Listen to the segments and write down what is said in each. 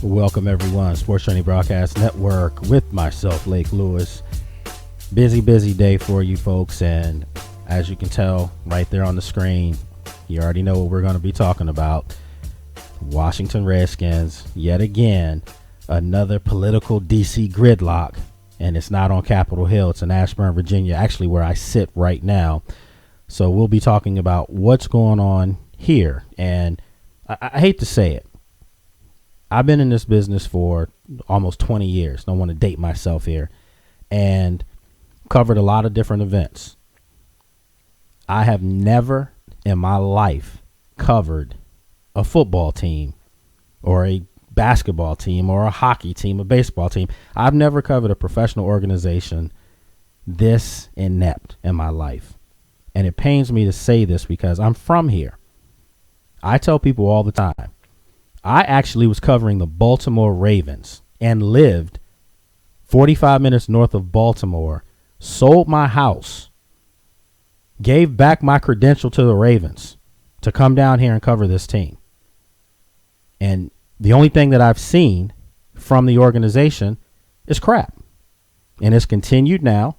Welcome everyone, Sports Journey Broadcast Network with myself, Lake Lewis. Busy day for you folks, and as you can tell right there on the screen, you already know what we're going to be talking about. Washington Redskins, yet again, another political DC gridlock, and it's not on Capitol Hill, it's in Ashburn, Virginia, actually where I sit right now. So we'll be talking about what's going on here, and I hate to say it, I've been in this business for almost 20 years. Don't want to date myself here. And covered a lot of different events. I have never in my life covered a football team or a basketball team or a hockey team, a baseball team. I've never covered a professional organization this inept in my life. And it pains me to say this because I'm from here. I tell people all the time, I actually was covering the Baltimore Ravens and lived 45 minutes north of Baltimore, sold my house, gave back my credential to the Ravens to come down here and cover this team. And the only thing that I've seen from the organization is crap. And it's continued now,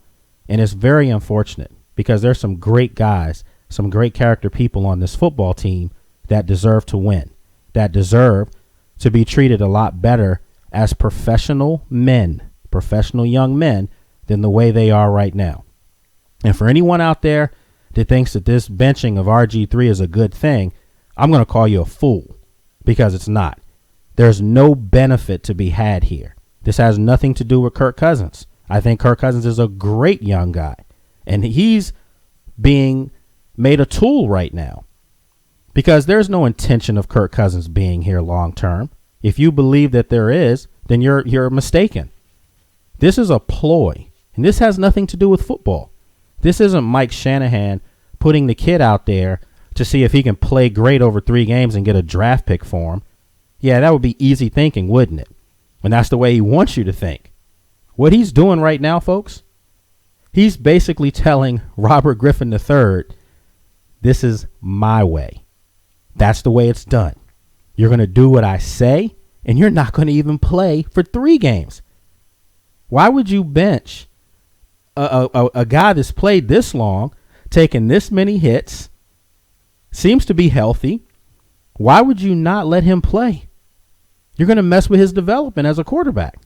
and it's very unfortunate because there's some great guys, some great character people on this football team that deserve to win, that deserve to be treated a lot better as professional men, professional young men, than the way they are right now. And for anyone out there that thinks that this benching of RG3 is a good thing, I'm going to call you a fool because it's not. There's no benefit to be had here. This has nothing to do with Kirk Cousins. I think Kirk Cousins is a great young guy, and he's being made a tool right now. Because there's no intention of Kirk Cousins being here long term. If you believe that there is, then you're mistaken. This is a ploy, and this has nothing to do with football. This isn't Mike Shanahan putting the kid out there to see if he can play great over 3 games and get a draft pick for him. Yeah, that would be easy thinking, wouldn't it? And that's the way he wants you to think. What he's doing right now, folks, he's basically telling Robert Griffin III, this is my way. That's the way it's done. You're going to do what I say, and you're not going to even play for 3 games. Why would you bench a guy that's played this long, taken this many hits, seems to be healthy? Why would you not let him play? You're going to mess with his development as a quarterback.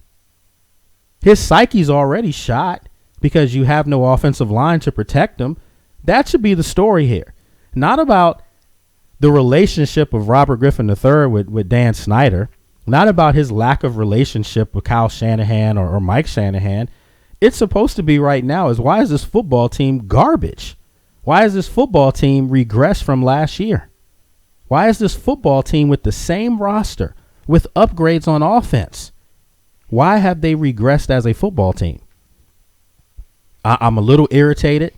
His psyche's already shot because you have no offensive line to protect him. That should be the story here. Not about the relationship of Robert Griffin III with Dan Snyder, not about his lack of relationship with Kyle Shanahan or Mike Shanahan. It's supposed to be right now is why is this football team garbage? Why is this football team regressed from last year? Why is this football team with the same roster, with upgrades on offense? Why have they regressed as a football team? I'm a little irritated.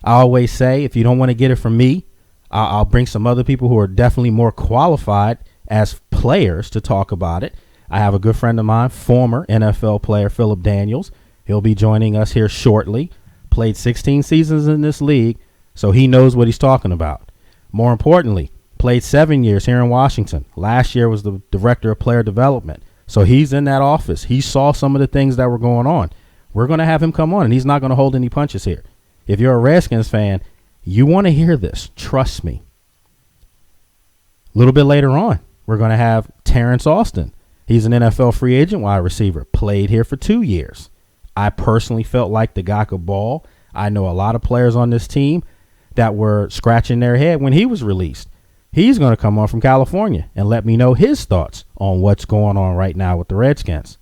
I always say, if you don't want to get it from me, I'll bring some other people who are definitely more qualified as players to talk about it. I have a good friend of mine, former NFL player Phillip Daniels. He'll be joining us here shortly. Played 16 seasons in this league, so he knows what he's talking about. More importantly, played 7 years here in Washington. Last year was the director of player development. So he's in that office. He saw some of the things that were going on. We're going to have him come on, and he's not going to hold any punches here. If you're a Redskins fan, you want to hear this. Trust me. A little bit later on, we're going to have Terrence Austin. He's an NFL free agent wide receiver. Played here for 2 years. I personally felt like the guy could ball. I know a lot of players on this team that were scratching their head when he was released. He's going to come on from California and let me know his thoughts on what's going on right now with the Redskins.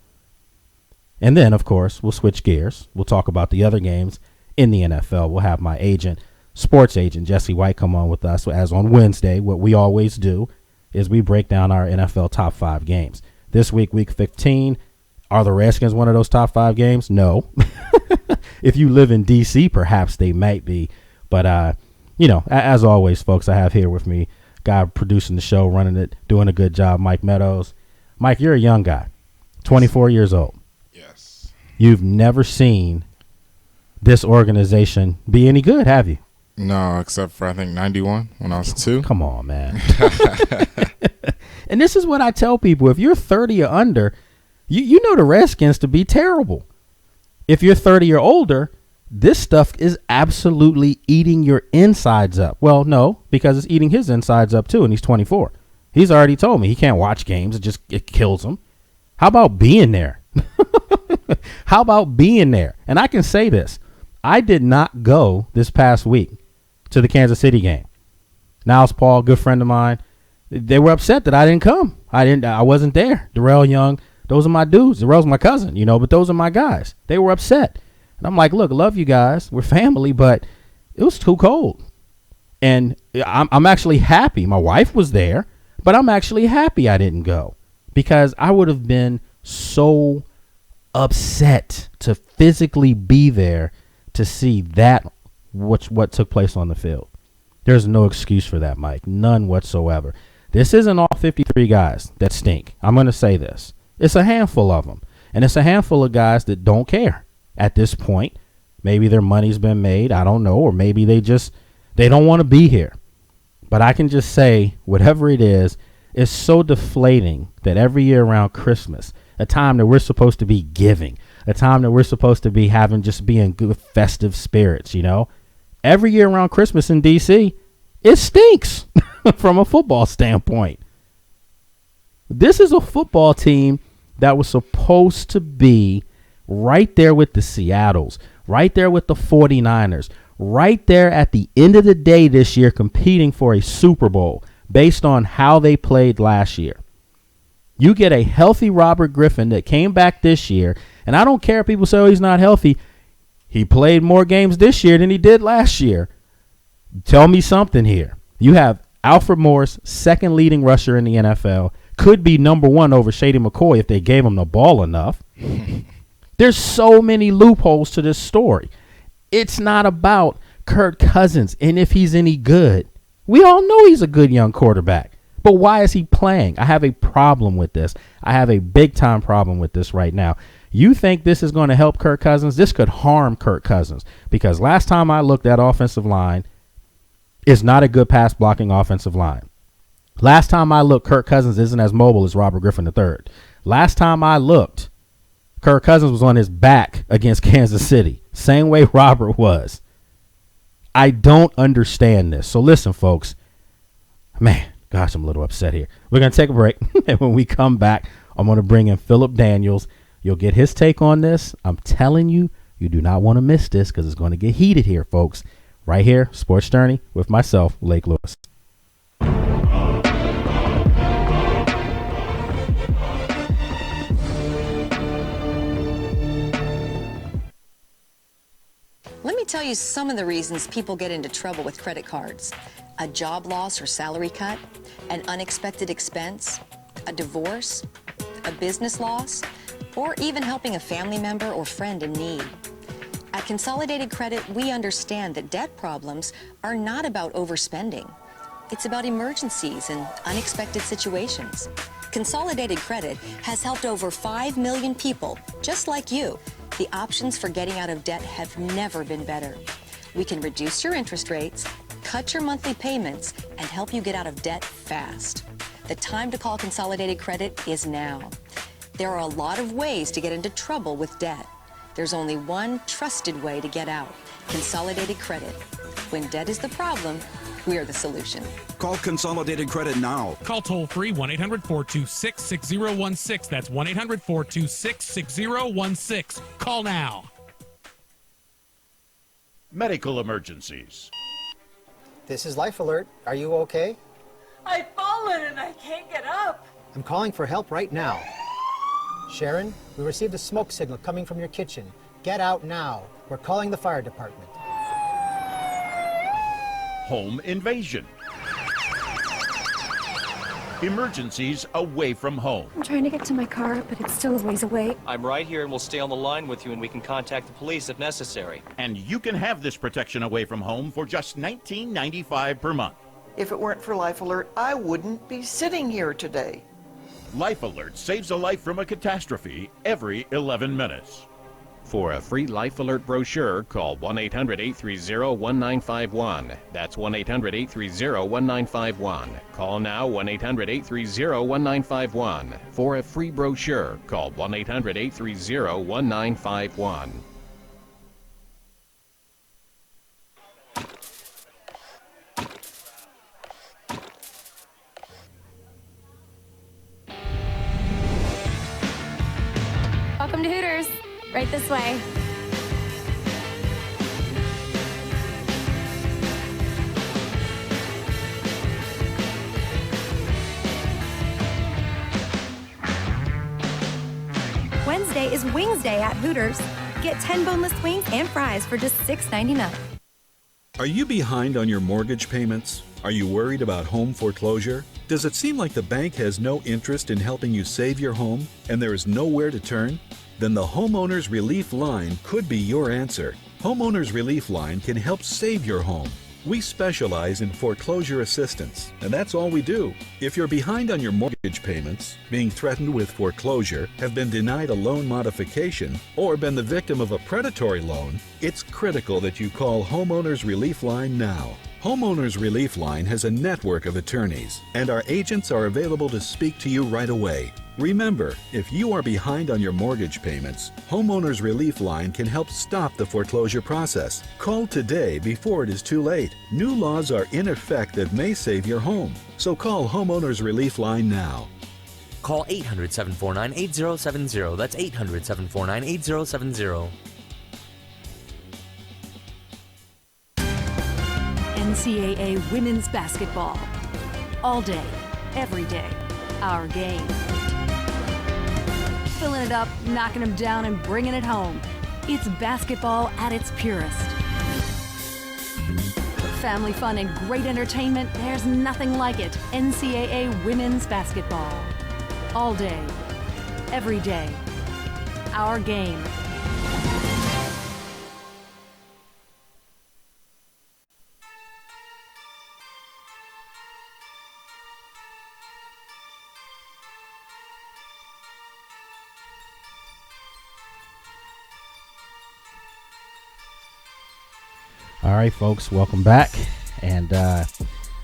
And then, of course, we'll switch gears. We'll talk about the other games in the NFL. We'll have my agent, sports agent Jesse White, come on with us. As on Wednesday, what we always do is we break down our NFL top 5 games. This week, week 15, are the Redskins one of those top 5 games? No. If you live in D.C., perhaps they might be. But, as always, folks, I have here with me guy producing the show, running it, doing a good job, Mike Meadows. Mike, you're a young guy, 24 years old. Yes. You've never seen this organization be any good, have you? No, except for, I think, 91 when I was 2. Come on, man. And this is what I tell people. If you're 30 or under, you know the Redskins to be terrible. If you're 30 or older, this stuff is absolutely eating your insides up. Well, no, because it's eating his insides up too, and he's 24. He's already told me he can't watch games. It kills him. How about being there? How about being there? And I can say this. I did not go this past week to the Kansas City game. Niles Paul, good friend of mine, they were upset that I didn't come. I wasn't there. Darrell Young, those are my dudes. Darrell's my cousin, but those are my guys. They were upset. And I'm like, look, I love you guys. We're family, but it was too cold. And I'm actually happy. My wife was there, but I'm actually happy I didn't go because I would have been so upset to physically be there to see that what took place on the field. There's no excuse for that, Mike. None whatsoever. This isn't all 53 guys that stink. I'm going to say this. It's a handful of them. And it's a handful of guys that don't care at this point. Maybe their money's been made. I don't know. Or maybe they don't want to be here. But I can just say, whatever it is, it's so deflating that every year around Christmas, a time that we're supposed to be giving, a time that we're supposed to be being good festive spirits, Every year around Christmas in D.C., it stinks from a football standpoint. This is a football team that was supposed to be right there with the Seattles, right there with the 49ers, right there at the end of the day this year competing for a Super Bowl based on how they played last year. You get a healthy Robert Griffin that came back this year, and I don't care if people say, oh, he's not healthy. He played more games this year than he did last year. Tell me something here. You have Alfred Morris, second leading rusher in the NFL, could be number one over Shady McCoy if they gave him the ball enough. There's so many loopholes to this story. It's not about Kirk Cousins and if he's any good. We all know he's a good young quarterback. But why is he playing? I have a problem with this. I have a big-time problem with this right now. You think this is going to help Kirk Cousins? This could harm Kirk Cousins because last time I looked, that offensive line is not a good pass-blocking offensive line. Last time I looked, Kirk Cousins isn't as mobile as Robert Griffin III. Last time I looked, Kirk Cousins was on his back against Kansas City, same way Robert was. I don't understand this. So listen, folks. Man, gosh, I'm a little upset here. We're going to take a break, and when we come back, I'm going to bring in Phillip Daniels. You'll get his take on this. I'm telling you, you do not want to miss this because it's going to get heated here, folks. Right here, Sports Journey with myself, Lake Lewis. Let me tell you some of the reasons people get into trouble with credit cards. A job loss or salary cut, an unexpected expense, a divorce, a business loss, or even helping a family member or friend in need. At Consolidated Credit, we understand that debt problems are not about overspending. It's about emergencies and unexpected situations. Consolidated Credit has helped over 5 million people, just like you. The options for getting out of debt have never been better. We can reduce your interest rates, cut your monthly payments, and help you get out of debt fast. The time to call Consolidated Credit is now. There are a lot of ways to get into trouble with debt. There's only one trusted way to get out: Consolidated Credit. When debt is the problem, we're the solution. Call Consolidated Credit now. Call toll-free 1-800-426-6016. That's 1-800-426-6016. Call now. Medical emergencies. This is Life Alert. Are you okay? I've fallen and I can't get up. I'm calling for help right now. Sharon, we received a smoke signal coming from your kitchen. Get out now. We're calling the fire department. Home invasion. Emergencies away from home. I'm trying to get to my car, but it's still a ways away. I'm right here and we'll stay on the line with you and we can contact the police if necessary. And you can have this protection away from home for just $19.95 per month. If it weren't for Life Alert, I wouldn't be sitting here today. Life Alert saves a life from a catastrophe every 11 minutes. For a free Life Alert brochure, call 1-800-830-1951. That's 1-800-830-1951. Call now, 1-800-830-1951. For a free brochure, call 1-800-830-1951. Welcome to Hooters. Right this way. Wednesday is Wings Day at Hooters. Get 10 boneless wings and fries for just $6.99. Are you behind on your mortgage payments? Are you worried about home foreclosure? Does it seem like the bank has no interest in helping you save your home and there is nowhere to turn? Then the Homeowners Relief Line could be your answer. Homeowners Relief Line can help save your home. We specialize in foreclosure assistance, and that's all we do. If you're behind on your mortgage payments, being threatened with foreclosure, have been denied a loan modification, or been the victim of a predatory loan, it's critical that you call Homeowners Relief Line now. Homeowners Relief Line has a network of attorneys, and our agents are available to speak to you right away. Remember, if you are behind on your mortgage payments, Homeowners Relief Line can help stop the foreclosure process. Call today before it is too late. New laws are in effect that may save your home. So call Homeowners Relief Line now. Call 800-749-8070. That's 800-749-8070. NCAA women's basketball. All day, every day, our game. Filling it up, knocking them down, and bringing it home. It's basketball at its purest. For family fun and great entertainment, there's nothing like it. NCAA women's basketball. All day, every day, our game. All right, folks, welcome back. And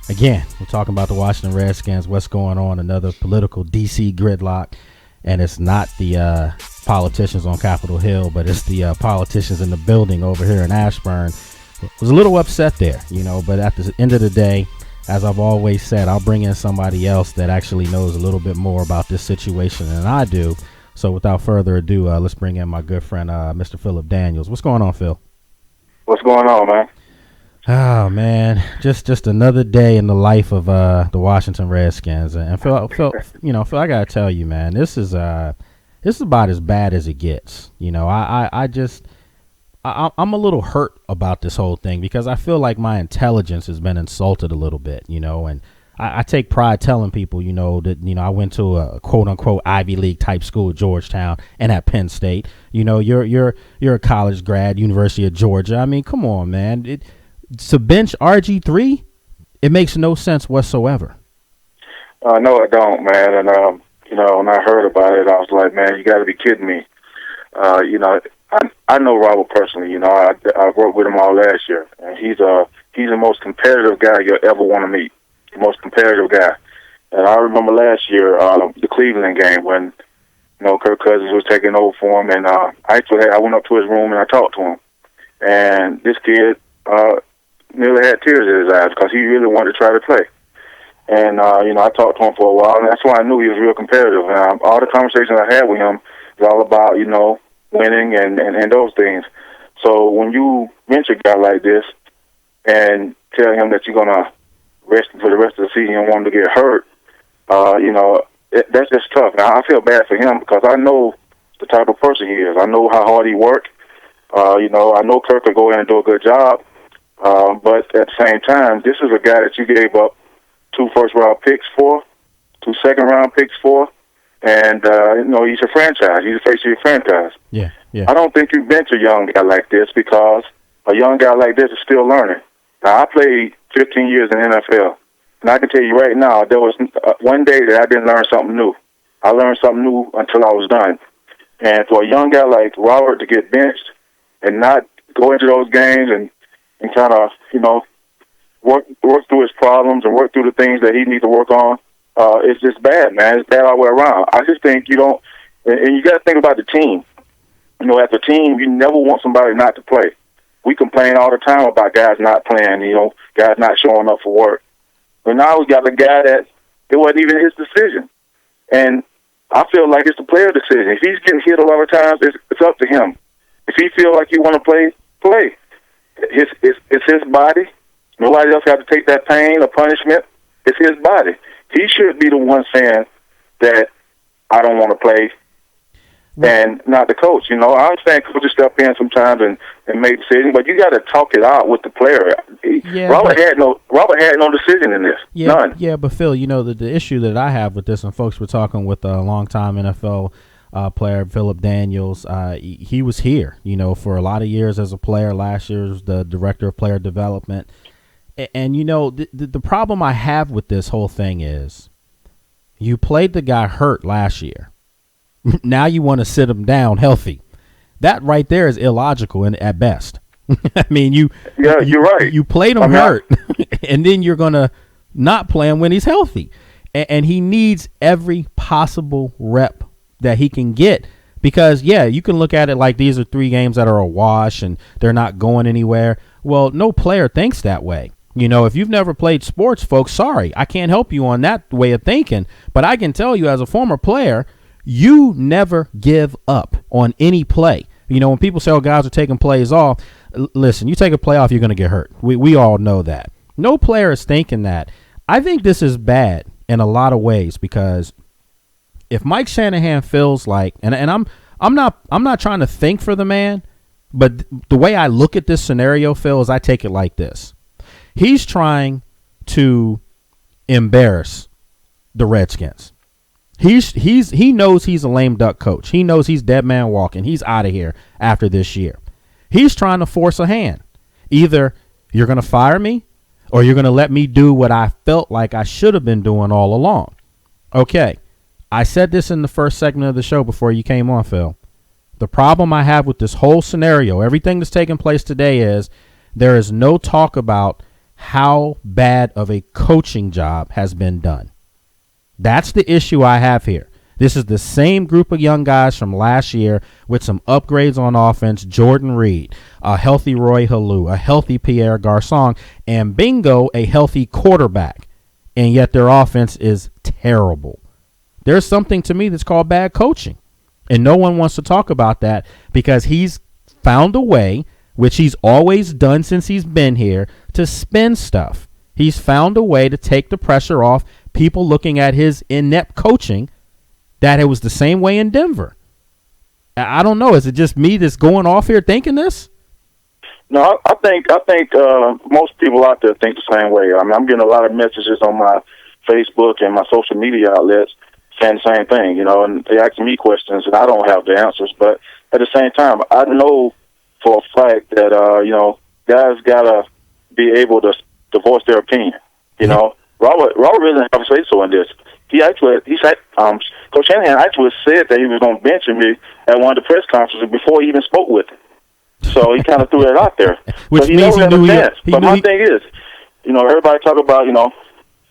again, we're talking about the Washington Redskins. What's going on? Another political DC gridlock. And it's not the politicians on Capitol Hill, but it's the politicians in the building over here in Ashburn. Was a little upset there, but at the end of the day, as I've always said, I'll bring in somebody else that actually knows a little bit more about this situation than I do. So without further ado, let's bring in my good friend, Mr. Phillip Daniels. What's going on, Phil? What's going on, man? Oh man, just another day in the life of the Washington Redskins. And Phil, I gotta tell you, man, this is about as bad as it gets. I'm a little hurt about this whole thing because I feel like my intelligence has been insulted a little bit, and I take pride telling people, that, I went to a quote unquote Ivy League type school, Georgetown, and at Penn State. You're a college grad, University of Georgia. I mean, come on, man. To bench RG3, it makes no sense whatsoever. No, it don't, man. And when I heard about it, I was like, man, you got to be kidding me. I know Robert personally. I worked with him all last year, and he's the most competitive guy you'll ever want to meet. The most competitive guy. And I remember last year, the Cleveland game when, Kirk Cousins was taking over for him, and I went up to his room and I talked to him. And this kid nearly had tears in his eyes because he really wanted to try to play. And, I talked to him for a while, and that's why I knew he was real competitive. And all the conversations I had with him was all about, winning and those things. So when you bench a guy like this and tell him that you're going to rest for the rest of the season and want him to get hurt, that's just tough. Now, I feel bad for him because I know the type of person he is. I know how hard he worked. I know Kirk could go in and do a good job. But at the same time, this is a guy that you gave up 2 first-round picks for, 2 second-round picks for, and, he's a franchise. He's the face of your franchise. Yeah. I don't think you bench a young guy like this because a young guy like this is still learning. Now, I played 15 years in the NFL, and I can tell you right now, there was one day that I didn't learn something new. I learned something new until I was done. And for a young guy like Robert to get benched and not go into those games and kind of, work through his problems and work through the things that he needs to work on, it's just bad, man. It's bad all the way around. I just think you don't, and you got to think about the team. As a team, you never want somebody not to play. We complain all the time about guys not playing, guys not showing up for work. But now we got a guy that it wasn't even his decision. And I feel like it's the player decision. If he's getting hit a lot of times, it's up to him. If he feels like he want to play, play. It's his body. Nobody else got to take that pain or punishment. It's his body. He should be the one saying that I don't want to play, and not the coach. I understand coaches step in sometimes and make decisions, but you got to talk it out with the player. Robert had no decision in this. None. Yeah, but Phil, the issue that I have with this, and folks were talking with a longtime NFL player, Phillip Daniels. He was here, for a lot of years as a player. Last year was the director of player development. And, the problem I have with this whole thing is you played the guy hurt last year. Now you want to sit him down healthy. That right there is illogical at best. I mean, you're right. You played him hurt, and then you're going to not play him when he's healthy. And he needs every possible rep that he can get because, you can look at it like these are 3 games that are a wash and they're not going anywhere. Well, no player thinks that way. If you've never played sports, folks, sorry, I can't help you on that way of thinking. But I can tell you as a former player, you never give up on any play. When people say, guys are taking plays off, listen, you take a play off, you're going to get hurt. We all know that. No player is thinking that. I think this is bad in a lot of ways because if Mike Shanahan feels like, and I'm not trying to think for the man, but the way I look at this scenario, Phil, is I take it like this. He's trying to embarrass the Redskins. He knows he's a lame duck coach. He knows he's dead man walking. He's out of here after this year. He's trying to force a hand. Either you're going to fire me or you're going to let me do what I felt like I should have been doing all along. Okay. I said this in the first segment of the show before you came on, Phil. The problem I have with this whole scenario, everything that's taking place today, is there is no talk about how bad of a coaching job has been done. That's the issue I have here. This is the same group of young guys from last year with some upgrades on offense. Jordan Reed, a healthy Roy Halou, a healthy Pierre Garçon, and bingo, a healthy quarterback. And yet their offense is terrible. There's something to me that's called bad coaching. And no one wants to talk about that because he's found a way, which he's always done since he's been here, to spin stuff. He's found a way to take the pressure off people looking at his inept coaching, that it was the same way in Denver. I don't know. Is it just me that's going off here thinking this? No, I think most people out there think the same way. I mean, I'm getting a lot of messages on my Facebook and my social media outlets saying the same thing, and they ask me questions, and I don't have the answers. But at the same time, I know for a fact that, guys got to be able to voice their opinion. Robert really didn't have a say-so in this. He said, Coach Shanahan actually said that he was going to bench me at one of the press conferences before he even spoke with him. So he kind of threw that out there. Which so he means never he knew had a chance. But my thing is, everybody talk about,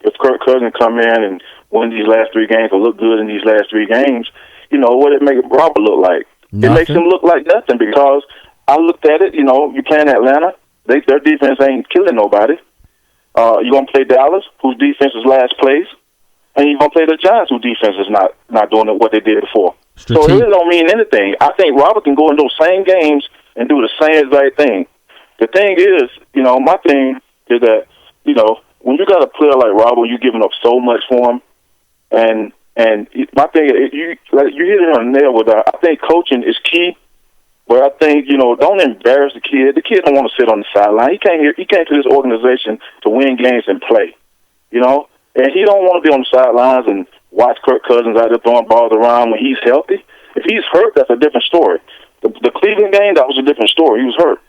if Kirk Cousins come in and win these last 3 games or look good in these last 3 games, what it make Robert look like? Nothing. It makes him look like nothing because I looked at it, you playing Atlanta, their defense ain't killing nobody. You're going to play Dallas, whose defense is last place, and you're going to play the Giants, whose defense is not doing what they did before. So it really don't mean anything. I think Robert can go in those same games and do the same exact thing. The thing is, my thing is that, when you got a player like Robert, you're giving up so much for him, and my thing is, you hit it on the nail with that. I think coaching is key. But I think, don't embarrass the kid. The kid don't want to sit on the sideline. He came to this organization to win games and play, and he don't want to be on the sidelines and watch Kirk Cousins out there throwing balls around when he's healthy. If he's hurt, that's a different story. The Cleveland game, that was a different story. He was hurt.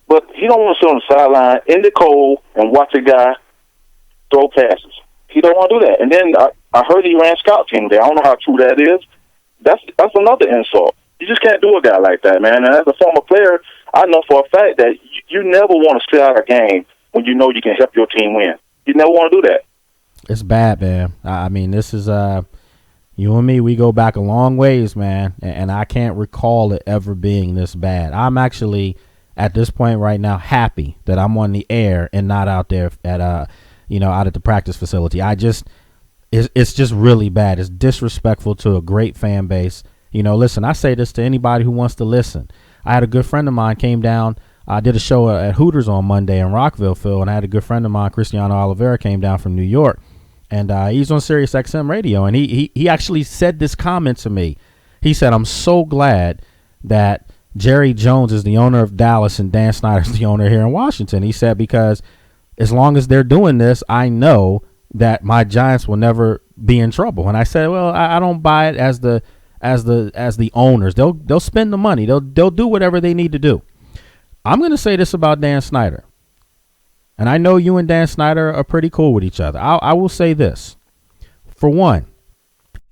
But he don't want to sit on the sideline in the cold and watch a guy throw passes. He don't want to do that. And then I heard he ran scout team there. I don't know how true that is. That's another insult. You just can't do a guy like that, man. And as a former player, I know for a fact that you never want to sit out a game when you know you can help your team win. You never want to do that. It's bad, man. I mean, this is you and me, we go back a long ways, man, and I can't recall it ever being this bad. I'm actually, at this point right now, happy that I'm on the air and not out there at out at the practice facility. It's just really bad. It's disrespectful to a great fan base. Listen, I say this to anybody who wants to listen. I had a good friend of mine came down. I did a show at Hooters on Monday in Rockville, Phil, and I had a good friend of mine, Cristiano Oliveira, came down from New York. And he's on Sirius XM radio, and he actually said this comment to me. He said, I'm so glad that Jerry Jones is the owner of Dallas and Dan Snyder is the owner here in Washington. He said, because as long as they're doing this, I know that my Giants will never be in trouble. And I said, well, I don't buy it as the owners. They'll spend the money. They'll do whatever they need to do. I'm going to say this about Dan Snyder. And I know you and Dan Snyder are pretty cool with each other. I will say this. For one,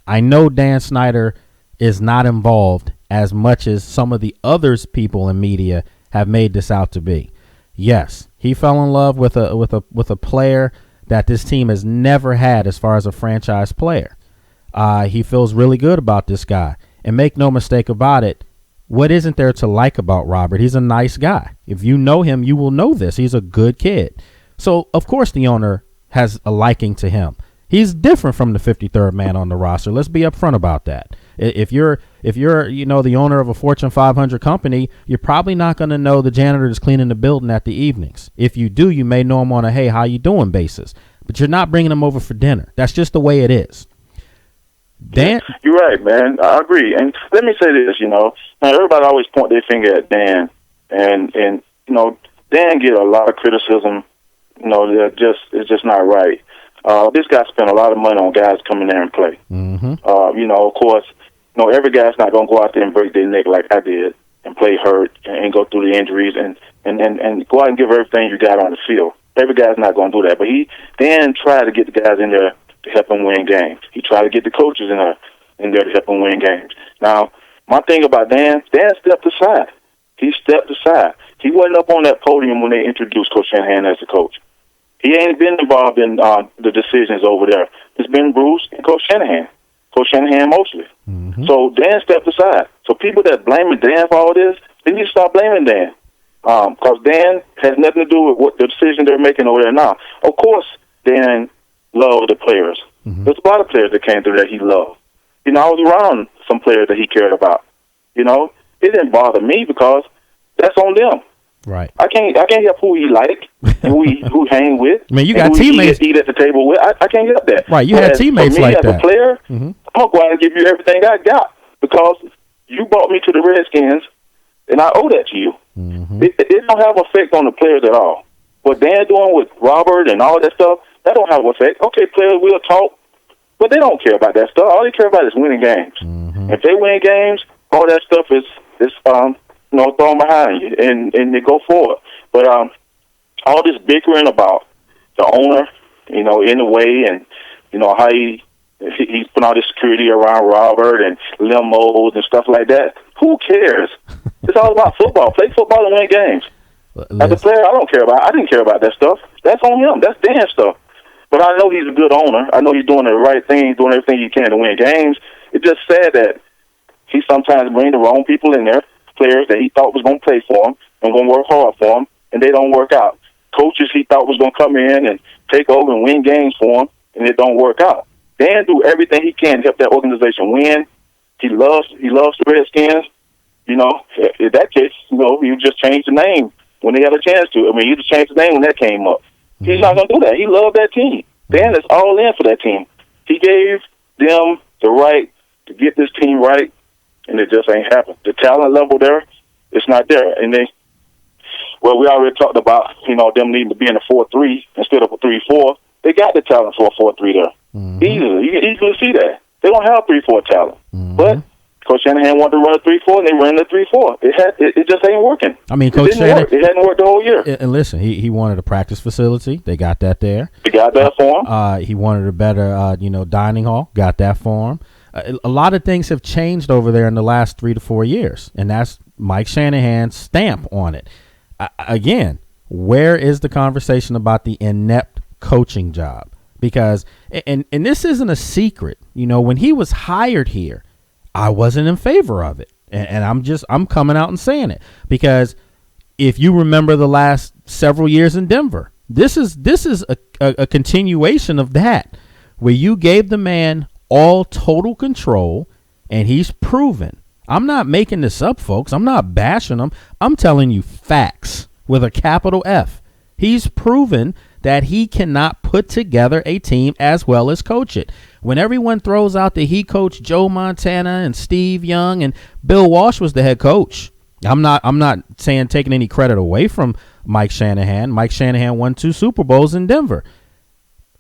I know Dan Snyder is not involved as much as some of the others people in media have made this out to be. Yes, he fell in love with a player that this team has never had as far as a franchise player. He feels really good about this guy. And make no mistake about it, what isn't there to like about Robert? He's a nice guy. If you know him, you will know this. He's a good kid. So, of course, the owner has a liking to him. He's different from the 53rd man on the roster. Let's be upfront about that. If you're the owner of a Fortune 500 company, you're probably not going to know the janitor that's cleaning the building at the evenings. If you do, you may know him on a hey, how you doing basis. But you're not bringing him over for dinner. That's just the way it is. Dan, you're right, man. I agree. And let me say this, now everybody always point their finger at Dan, and Dan get a lot of criticism. It's just not right. This guy spent a lot of money on guys coming there and play. Mm-hmm. Of course, every guy's not going to go out there and break their neck like I did and play hurt and go through the injuries and go out and give everything you got on the field. Every guy's not going to do that. But Dan tried to get the guys in there to help him win games. He tried to get the coaches in there to help him win games. Now, my thing about Dan stepped aside. He stepped aside. He wasn't up on that podium when they introduced Coach Shanahan as the coach. He ain't been involved in the decisions over there. It's been Bruce and Coach Shanahan mostly. Mm-hmm. So Dan stepped aside. So people that blaming Dan for all this, they need to stop blaming Dan. Because Dan has nothing to do with what the decision they're making over there now. Of course, Dan loved the players. Mm-hmm. There's a lot of players that came through that he loved. I was around some players that he cared about. It didn't bother me because that's on them. Right. I can't help who he like and who hang with. I mean, you got teammates eat at the table with. I can't help that. Right. You had teammates for me, like as that. A player, mm-hmm. I'm gonna go out and give you everything I got because you brought me to the Redskins, and I owe that to you. Mm-hmm. It don't have effect on the players at all. What Dan doing with Robert and all that stuff, that don't have effect. Okay, players will talk, but they don't care about that stuff. All they care about is winning games. Mm-hmm. If they win games, all that stuff is thrown behind you, and they go forward. But all this bickering about the owner, in the way, and how he's put all this security around Robert and limos and stuff like that. Who cares? It's all about football. Play football and win games. As a player, I didn't care about that stuff. That's on him. That's Dan's stuff. But I know he's a good owner. I know he's doing the right thing, doing everything he can to win games. It's just sad that he sometimes brings the wrong people in there, players that he thought was going to play for him and going to work hard for him, and they don't work out. Coaches he thought was going to come in and take over and win games for him, and it don't work out. Dan do everything he can to help that organization win. He loves the Redskins. In that case, he just changed the name when they had a chance to. I mean, he just changed the name when that came up. He's not going to do that. He loved that team. Dan is all in for that team. He gave them the right to get this team right, and it just ain't happened. The talent level there, it's not there. And we already talked about, them needing to be in a 4-3 instead of a 3-4. They got the talent for a 4-3 there. Mm-hmm. Easily. You can easily see that. They don't have 3-4 talent. Mm-hmm. But Coach Shanahan wanted to run a 3-4, and they ran a 3-4. It just ain't working. I mean, Coach Shanahan, it hadn't worked the whole year. And listen, he wanted a practice facility. They got that there. They got that for him. He wanted a better, dining hall. Got that for him. a lot of things have changed over there in the last 3 to 4 years, and that's Mike Shanahan's stamp on it. Again, where is the conversation about the inept coaching job? Because, and this isn't a secret, you know, when he was hired here, I wasn't in favor of it. And I'm coming out and saying it, because if you remember the last several years in Denver, this is a continuation of that, where you gave the man all total control, and he's proven. I'm not making this up, folks. I'm not bashing him. I'm telling you facts with a capital F. He's proven that he cannot put together a team as well as coach it. When everyone throws out that he coached Joe Montana and Steve Young and Bill Walsh was the head coach, I'm not saying taking any credit away from Mike Shanahan. Mike Shanahan won 2 Super Bowls in Denver.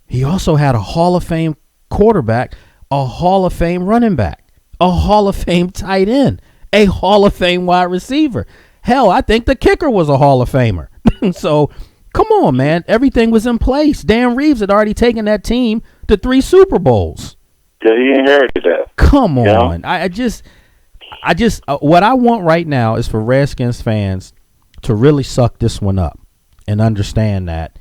He also had a Hall of Fame quarterback, a Hall of Fame running back, a Hall of Fame tight end, a Hall of Fame wide receiver. Hell, I think the kicker was a Hall of Famer. So, come on, man. Everything was in place. Dan Reeves had already taken that team to 3 Super Bowls. Yeah, he inherited that. Come on. I just what I want right now is for Redskins fans to really suck this one up and understand that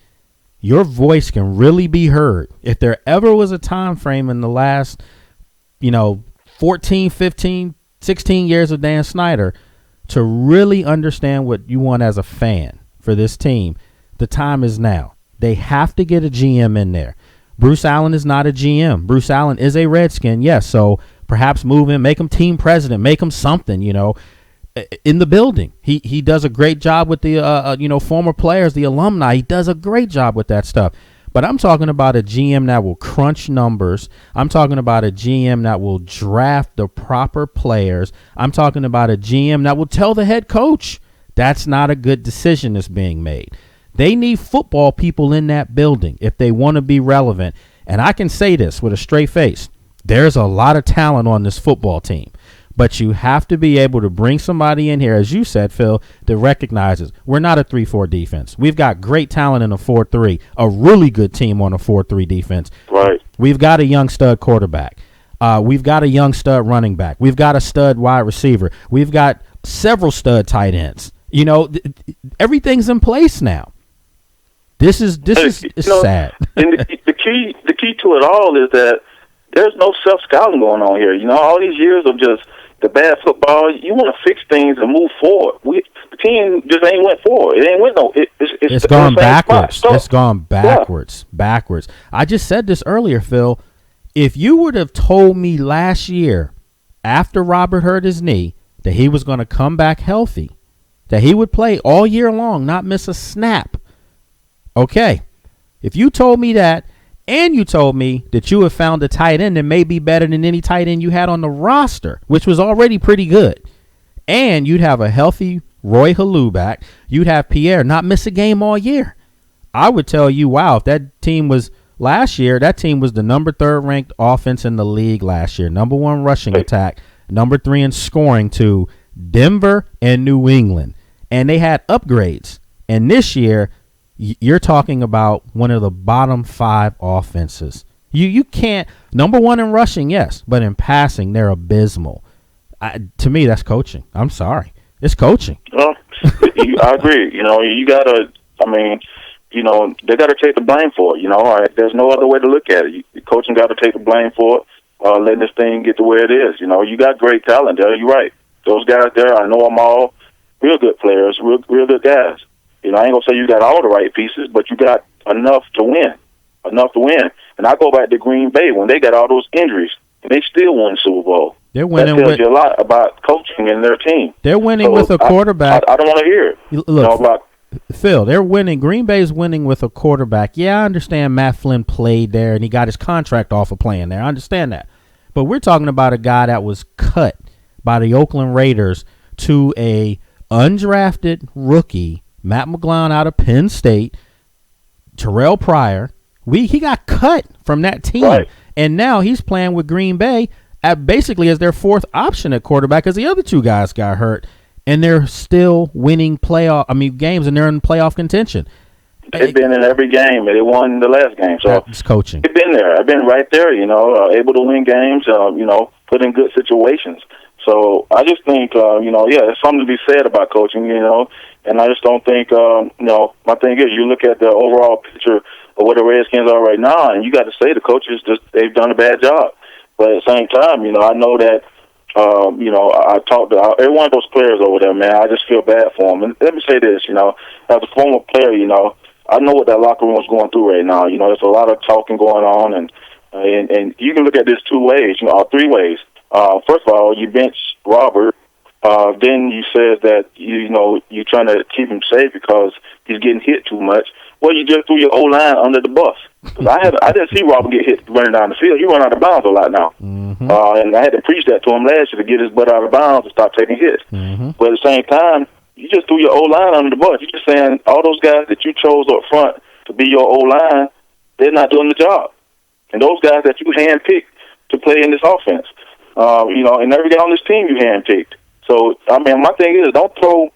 your voice can really be heard. If there ever was a time frame in the last, 14, 15, 16 years of Dan Snyder to really understand what you want as a fan for this team, the time is now. They have to get a GM in there. Bruce Allen is not a GM. Bruce Allen is a Redskin, yes. So perhaps move him, make him team president, make him something, in the building. He does a great job with the former players, the alumni. He does a great job with that stuff. But I'm talking about a GM that will crunch numbers. I'm talking about a GM that will draft the proper players. I'm talking about a GM that will tell the head coach that's not a good decision that's being made. They need football people in that building if they want to be relevant. And I can say this with a straight face. There's a lot of talent on this football team. But you have to be able to bring somebody in here, as you said, Phil, that recognizes we're not a 3-4 defense. We've got great talent in a 4-3, a really good team on a 4-3 defense. Right. We've got a young stud quarterback. We've got a young stud running back. We've got a stud wide receiver. We've got several stud tight ends. Everything's in place now. This is sad. And the key to it all is that there's no self-scouting going on here. All these years of just the bad football, you want to fix things and move forward. The team just ain't went forward. It ain't went no. It's gone backwards. It's gone backwards. Yeah. Backwards. I just said this earlier, Phil. If you would have told me last year, after Robert hurt his knee, that he was going to come back healthy, that he would play all year long, not miss a snap. Okay. If you told me that, and you told me that you have found a tight end that may be better than any tight end you had on the roster, which was already pretty good, and you'd have a healthy Roy Halou back, you'd have Pierre not miss a game all year, I would tell you, wow, if that team was last year, that team was the number 3rd ranked offense in the league last year, number 1 rushing attack, number 3 in scoring to Denver and New England, and they had upgrades. And this year, you're talking about one of the bottom 5 offenses. You can't, number 1 in rushing, yes, but in passing, they're abysmal. To me, that's coaching. I'm sorry. It's coaching. Well, I agree. You got to, they got to take the blame for it. There's no other way to look at it. The coaching got to take the blame for it, letting this thing get to where it is. You got great talent there. You're right. Those guys there, I know them all. Real good players, real good guys. I ain't going to say you got all the right pieces, but you got enough to win. And I go back to Green Bay when they got all those injuries, and they still won the Super Bowl. They're winning. That tells you a lot about coaching and their team. They're winning with a quarterback. I don't want to hear it. Look, Phil, they're winning. Green Bay's winning with a quarterback. Yeah, I understand Matt Flynn played there, and he got his contract off of playing there. I understand that. But we're talking about a guy that was cut by the Oakland Raiders to a undrafted rookie, Matt McGlown out of Penn State, Terrell Pryor. He got cut from that team, right. And now he's playing with Green Bay at basically as their 4th option at quarterback because the other 2 guys got hurt, and they're still winning games, and they're in playoff contention. They've been in every game, and they won the last game. So it's coaching. They've been there. I've been right there, able to win games, put in good situations. So I just think, there's something to be said about coaching, and I just don't think, my thing is you look at the overall picture of what the Redskins are right now, and you got to say the coaches, they've done a bad job. But at the same time, I know that, I talked to every one of those players over there, man. I just feel bad for them. And let me say this, as a former player, I know what that locker room is going through right now. There's a lot of talking going on, and you can look at this two ways, or three ways. First of all, you bench Robert. Then you said that you're trying to keep him safe because he's getting hit too much. Well, you just threw your O-line under the bus. Cause I didn't see Robert get hit running down the field. He run out of bounds a lot now. Mm-hmm. And I had to preach that to him last year to get his butt out of bounds and stop taking hits. Mm-hmm. But at the same time, you just threw your O-line under the bus. You're just saying all those guys that you chose up front to be your O-line, they're not doing the job. And those guys that you handpicked to play in this offense, and every guy on this team you handpicked. So, my thing is, don't throw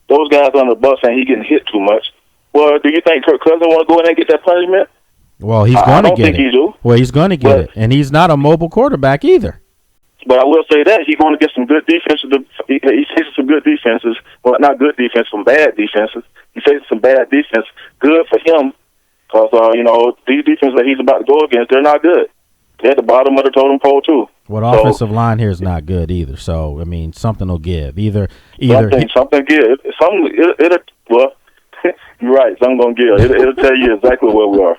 those guys under the bus saying he's getting hit too much. Well, do you think Kirk Cousins want to go in and get that punishment? Well, he's going to get it. I don't think he do. Well, he's going to get it, and he's not a mobile quarterback either. But I will say that he's going to get some good defenses. He faces some good defenses. Well, not good defense, some bad defenses. He faces some bad defense. Good for him because, these defenses that he's about to go against, they're not good. They're at the bottom of the totem pole, too. Well, the offensive line here is not good either. So, something will give. Either something give. Well, you're right. Something going to give. It'll tell you exactly where we are.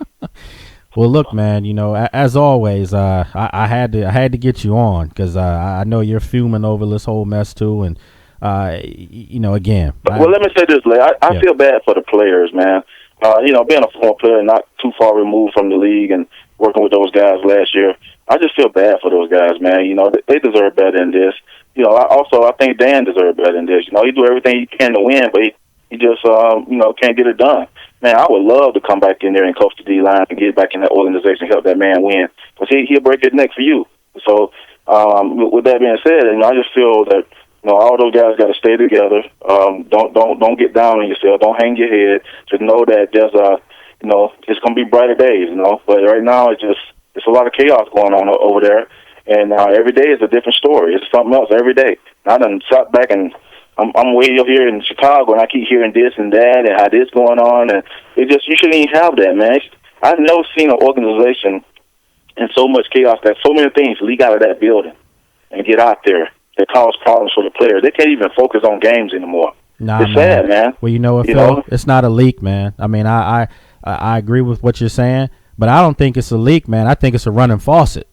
Well, look, man. As always, I had to get you on because I know you're fuming over this whole mess too, and again. Well, let me say this, Lay. I feel bad for the players, man. Being a former player, not too far removed from the league, and working with those guys last year, I just feel bad for those guys, man. They deserve better than this. I think Dan deserves better than this. He do everything he can to win, but he just, can't get it done. Man, I would love to come back in there and coach the D-line and get back in that organization, help that man win. Because he'll break his neck for you. So, with that being said, I just feel that, all those guys got to stay together. Don't get down on yourself. Don't hang your head. Just know that there's it's going to be brighter days, But right now, it's a lot of chaos going on over there. And every day is a different story. It's something else every day. I done sat back and I'm way up here in Chicago, and I keep hearing this and that and how this going on. And you shouldn't even have that, man. I've never seen an organization in so much chaos that so many things leak out of that building and get out there that cause problems for the players. They can't even focus on games anymore. It's sad, man. Well, Phil, it's not a leak, man. I agree with what you're saying, but I don't think it's a leak, man. I think it's a running faucet.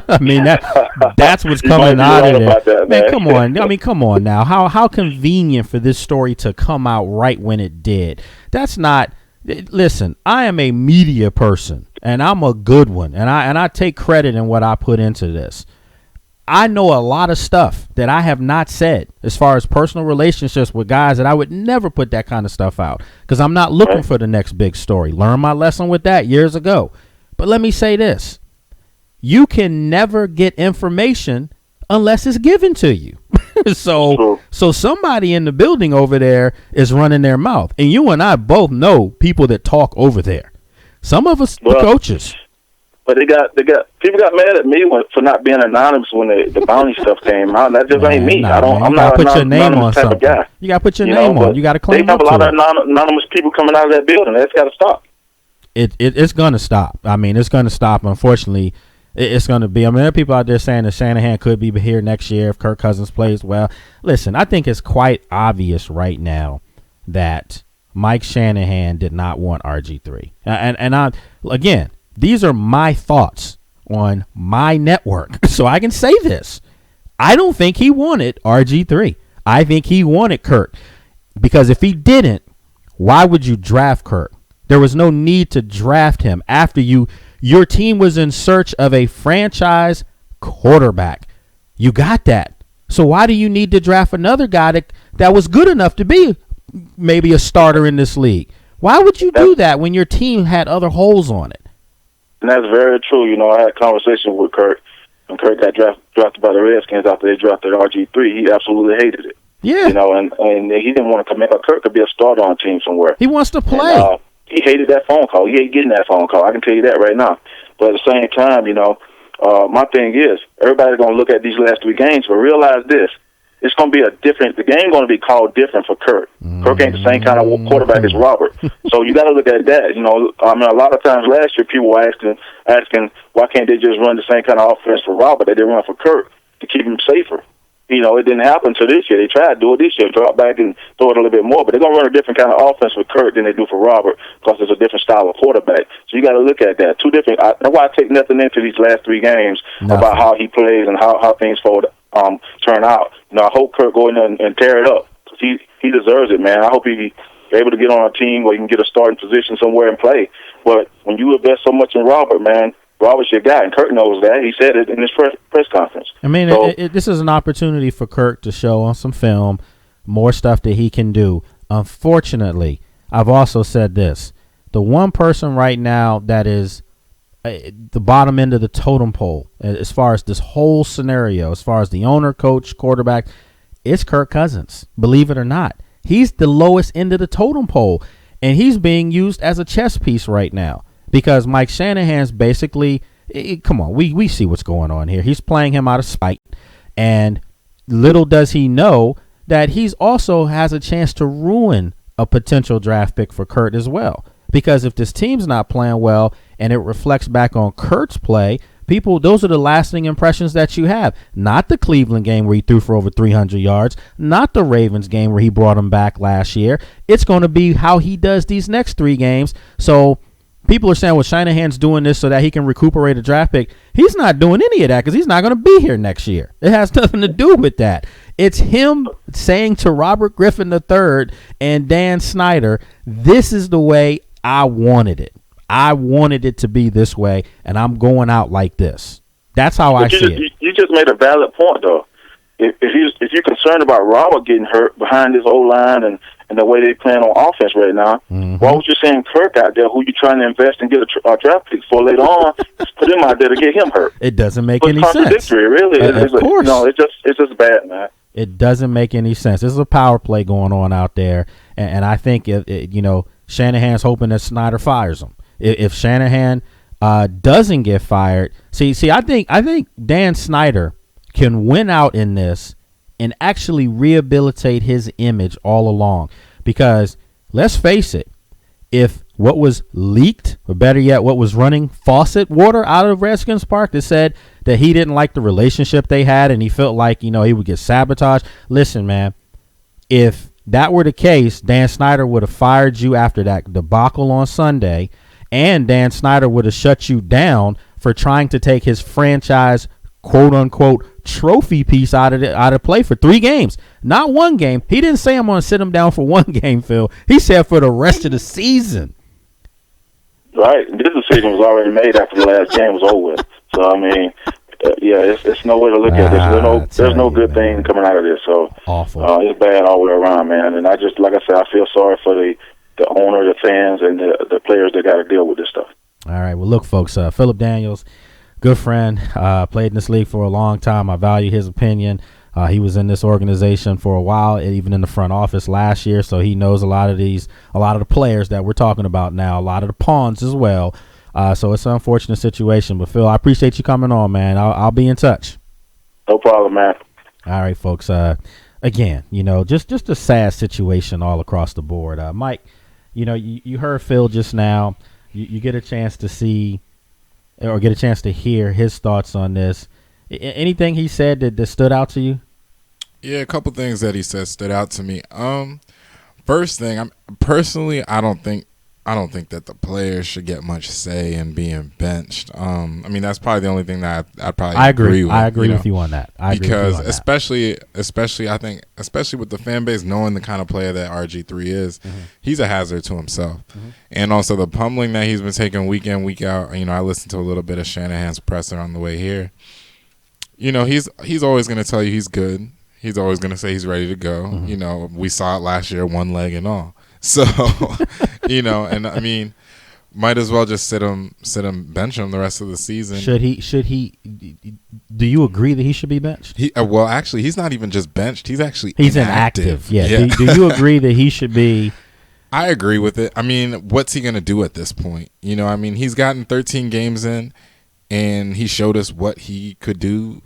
That's what's coming out of there. That, man, come on. Come on now. How convenient for this story to come out right when it did. That's not. Listen, I am a media person, and I'm a good one, and I take credit in what I put into this. I know a lot of stuff that I have not said as far as personal relationships with guys that I would never put that kind of stuff out because I'm not looking for the next big story. Learned my lesson with that years ago. But let me say this. You can never get information unless it's given to you. So somebody in the building over there is running their mouth. And you and I both know people that talk over there. Some of us, the coaches. But people got mad at me for not being anonymous when the bounty stuff came out. That just ain't me. I'm not put your name on type something. of guy. You got to put your name on. You got to claim They have up a lot to of it. anonymous people coming out of that building. That's got to stop. It's going to stop. It's going to stop. Unfortunately, it's going to be. There are people out there saying that Shanahan could be here next year if Kirk Cousins plays well. Listen, I think it's quite obvious right now that Mike Shanahan did not want RG3. Again, these are my thoughts on my network, so I can say this. I don't think he wanted RG3. I think he wanted Kirk because if he didn't, why would you draft Kirk? There was no need to draft him after your team was in search of a franchise quarterback. You got that. So why do you need to draft another guy that was good enough to be maybe a starter in this league? Why would you do that when your team had other holes on it? And that's very true. I had a conversation with Kirk, and Kirk got drafted by the Redskins after they drafted RG3. He absolutely hated it. Yeah. And he didn't want to come in. Kirk could be a starter on a team somewhere. He wants to play. He hated that phone call. He hated getting that phone call. I can tell you that right now. But at the same time, my thing is, everybody's going to look at these last 3 games, but realize this. It's going to be the game going to be called different for Kirk. Kirk ain't the same kind of quarterback as Robert. So you got to look at that. A lot of times last year people were asking why can't they just run the same kind of offense for Robert that they run for Kirk to keep him safer. It didn't happen until this year. They tried to do it this year, drop back and throw it a little bit more. But they're going to run a different kind of offense with Kirk than they do for Robert because it's a different style of quarterback. So you got to look at that. Two different. That's why I take nothing into these last 3 games about how he plays and how things turn out. I hope Kirk go in there and tear it up. He deserves it, man. I hope he's able to get on a team where he can get a starting position somewhere and play. But when you invest so much in Robert, man, Robert's your guy, and Kirk knows that. He said it in his press conference. I mean, this is an opportunity for Kirk to show on some film more stuff that he can do. Unfortunately, I've also said this. The one person right now that is the bottom end of the totem pole as far as this whole scenario, as far as the owner, coach, quarterback, it's Kirk Cousins. Believe it or not. He's the lowest end of the totem pole, and he's being used as a chess piece right now. Because Mike Shanahan's basically, come on, we see what's going on here. He's playing him out of spite. And little does he know that he's also has a chance to ruin a potential draft pick for Kurt as well. Because if this team's not playing well and it reflects back on Kurt's play, those are the lasting impressions that you have. Not the Cleveland game where he threw for over 300 yards. Not the Ravens game where he brought him back last year. It's going to be how he does these next 3 games. So people are saying, well, Shanahan's doing this so that he can recuperate a draft pick. He's not doing any of that because he's not going to be here next year. It has nothing to do with that. It's him saying to Robert Griffin III and Dan Snyder, this is the way I wanted it. I wanted it to be this way, and I'm going out like this. That's how I see it. You just made a valid point, though. If you're concerned about Robert getting hurt behind his O-line and the way they plan on offense right now, why would you send Kirk out there, who you're trying to invest and get a draft pick for later on, put him out there to get him hurt? It doesn't make any sense. Contradictory, really. Of course. It's just bad, man. It doesn't make any sense. There's a power play going on out there, and I think Shanahan's hoping that Snyder fires him. If Shanahan doesn't get fired, I think Dan Snyder can win out in this and actually rehabilitate his image all along. Because let's face it, if what was leaked, or better yet, what was running faucet water out of Redskins Park that said that he didn't like the relationship they had and he felt like, he would get sabotaged. Listen, man, if that were the case, Dan Snyder would have fired you after that debacle on Sunday, and Dan Snyder would have shut you down for trying to take his franchise quote unquote trophy piece out of play for 3 games, not 1 game. He didn't say I'm going to sit him down for 1 game, Phil. He said for the rest of the season. Right. This decision was already made after the last game was over with. So I mean, it's no way to look at this. There's no good thing coming out of this. So awful. It's bad all the way around, man. And I just, like I said, I feel sorry for the owner, the fans, and the players that got to deal with this stuff. All right. Well, look, folks, Phillip Daniels, good friend, played in this league for a long time. I value his opinion. He was in this organization for a while, even in the front office last year, so he knows a lot of the players that we're talking about now, a lot of the pawns as well. So it's an unfortunate situation. But, Phil, I appreciate you coming on, man. I'll be in touch. No problem, man. All right, folks. Again, just a sad situation all across the board. Mike, you heard Phil just now. You get a chance to see or get a chance to hear his thoughts on this. Anything he said that stood out to you? Yeah, a couple things that he said stood out to me. First thing, I don't think that the players should get much say in being benched. I mean, that's probably the only thing that I'd probably agree with. I agree with you on that. Because especially with the fan base knowing the kind of player that RG3 is, he's a hazard to himself. And also the pummeling that he's been taking week in, week out. I listened to a little bit of Shanahan's presser on the way here. He's always going to tell you he's good. He's always going to say he's ready to go. We saw it last year, 1 leg and all. So, and I mean, might as well just sit him, bench him the rest of the season. Should he? Do you agree that he should be benched? Well, actually, he's not even just benched. He's inactive. Yeah. Do you agree that he should be I agree with it. I mean, what's he going to do at this point? You know, I mean, he's gotten 13 games in, and he showed us what he could do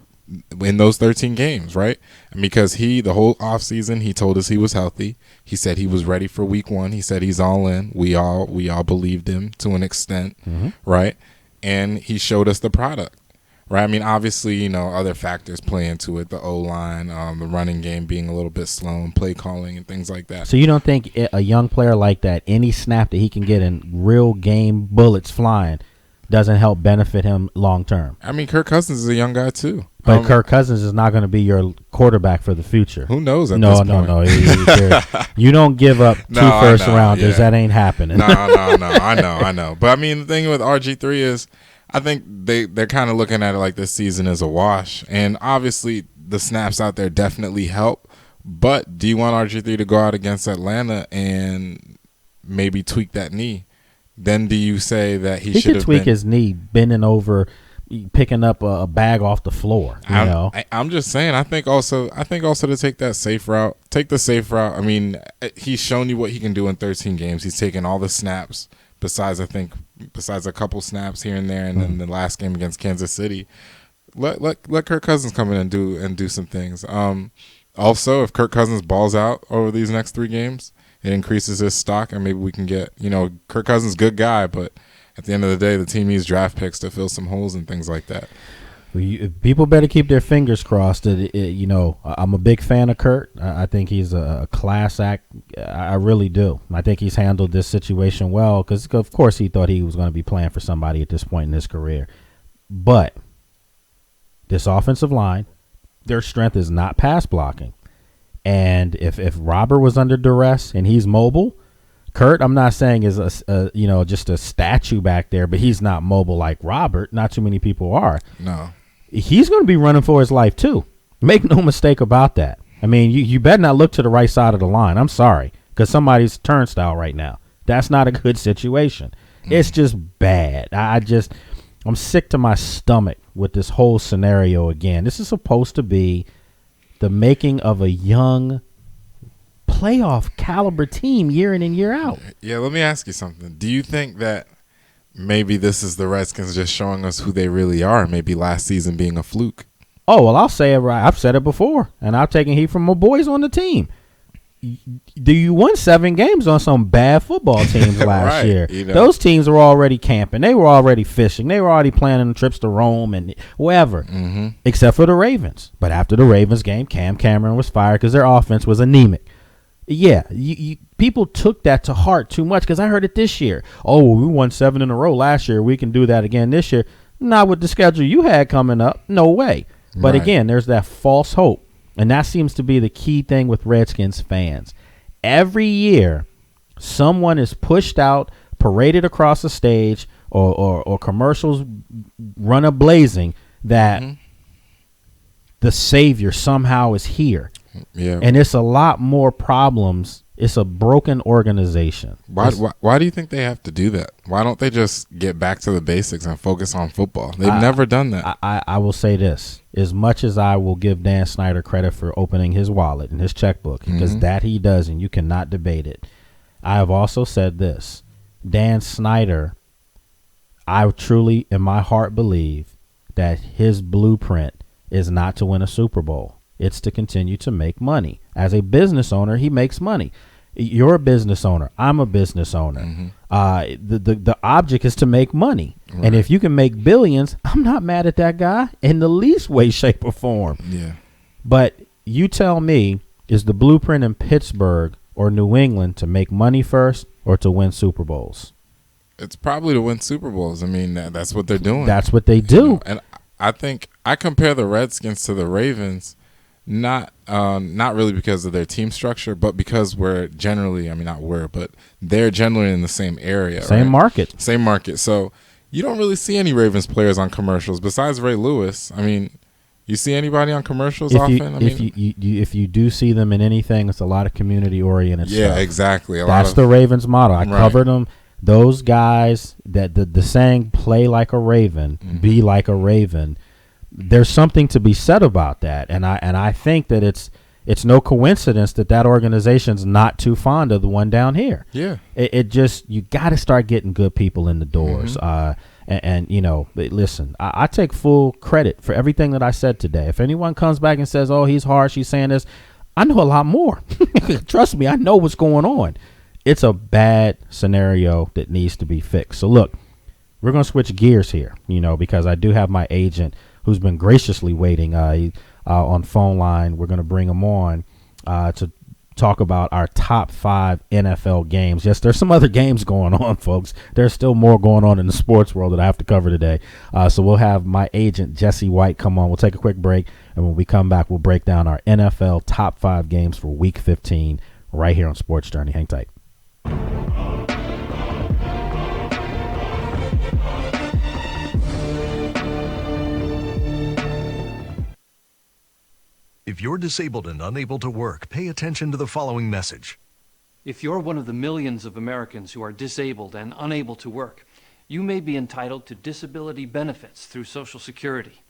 in those 13 games, right? And because the whole offseason, he told us he was healthy. He said he was ready for week 1. He said he's all in. We all believed him to an extent, right? And he showed us the product. Right, I mean, obviously, you know, other factors play into it. The O-line, the running game being a little bit slow, and play calling and things like that. So you don't think a young player like that, any snap that he can get in real game bullets flying, doesn't help benefit him long term? I mean, Kirk Cousins is a young guy too. But Kirk Cousins is not going to be your quarterback for the future. Who knows at this point? No. You don't give up two first rounders. Yeah. That ain't happening. No. I know. But, I mean, the thing with RG3 is, I think they're kind of looking at it like this season is a wash. And obviously the snaps out there definitely help. But do you want RG3 to go out against Atlanta and maybe tweak that knee? Then do you say that he should have tweak his knee, bending over, picking up a bag off the floor? I'm just saying. I think also to take that safe route. Take the safe route. I mean, he's shown you what he can do in 13 games. He's taken all the snaps. Besides a couple snaps here and there, and then the last game against Kansas City, let Kirk Cousins come in and do some things. Also, if Kirk Cousins balls out over these next 3 games, it increases his stock, and maybe we can get, you know, Kirk Cousins, good guy, but at the end of the day, the team needs draft picks to fill some holes and things like that. People better keep their fingers crossed. You know, I'm a big fan of Kurt. I think he's a class act. I really do. I think he's handled this situation well because, of course, he thought he was going to be playing for somebody at this point in his career. But this offensive line, their strength is not pass blocking. And if Robert was under duress and he's mobile, Kurt, I'm not saying is just a statue back there, but he's not mobile like Robert. Not too many people are. No. He's going to be running for his life, too. Make no mistake about that. I mean, you better not look to the right side of the line. I'm sorry, because somebody's turnstile right now. That's not a good situation. It's just bad. I'm sick to my stomach with this whole scenario again. This is supposed to be the making of a young playoff caliber team year in and year out. Yeah, let me ask you something. Do you think that maybe this is the Redskins just showing us who they really are, maybe last season being a fluke? Oh, well, I'll say it right. I've said it before, and I've taken heat from my boys on the team. You won 7 games on some bad football teams last right, year. You know. Those teams were already camping. They were already fishing. They were already planning trips to Rome and wherever, except for the Ravens. But after the Ravens game, Cam Cameron was fired because their offense was anemic. Yeah, people took that to heart too much because I heard it this year. Oh, well, we won 7 in a row last year. We can do that again this year. Not with the schedule you had coming up. No way. But again, there's that false hope. And that seems to be the key thing with Redskins fans. Every year, someone is pushed out, paraded across the stage, or commercials run a blazing that the savior somehow is here. Yeah. And it's a lot more problems. It's a broken organization. Why do you think they have to do that? Why don't they just get back to the basics and focus on football? They've never done that. I will say this. As much as I will give Dan Snyder credit for opening his wallet and his checkbook, because that he does, and you cannot debate it, I have also said this. Dan Snyder, I truly in my heart believe that his blueprint is not to win a Super Bowl. It's to continue to make money. As a business owner, he makes money. You're a business owner. I'm a business owner. The object is to make money. Right. And if you can make billions, I'm not mad at that guy in the least way, shape, or form. Yeah. But you tell me, is the blueprint in Pittsburgh or New England to make money first or to win Super Bowls? It's probably to win Super Bowls. I mean, that's what they're doing. That's what they do. You know? And I think I compare the Redskins to the Ravens. Not really because of their team structure, but because they're generally in the same area. Same market. Same market. So you don't really see any Ravens players on commercials besides Ray Lewis. I mean, you see anybody on commercials often? If you do see them in anything, it's a lot of community-oriented stuff. Yeah, exactly. That's the Ravens model. I covered them. Those guys, that the saying, play like a Raven, be like a Raven, there's something to be said about that, and I think that it's no coincidence that organization's not too fond of the one down here. Yeah. It just, you got to start getting good people in the doors. And you know, listen, I take full credit for everything that I said today. If anyone comes back and says, oh, he's harsh, he's saying this, I know a lot more. Trust me, I know what's going on. It's a bad scenario that needs to be fixed. So look, we're going to switch gears here, you know, because I do have my agent who's been graciously waiting on phone line. We're going to bring him on to talk about our top 5 NFL games. Yes, there's some other games going on, folks. There's still more going on in the sports world that I have to cover today. So we'll have my agent, Jesse White, come on. We'll take a quick break, and when we come back, we'll break down our NFL top 5 games for Week 15 right here on Sports Journey. Hang tight. If you're disabled and unable to work, pay attention to the following message. If you're one of the millions of Americans who are disabled and unable to work, you may be entitled to disability benefits through Social Security.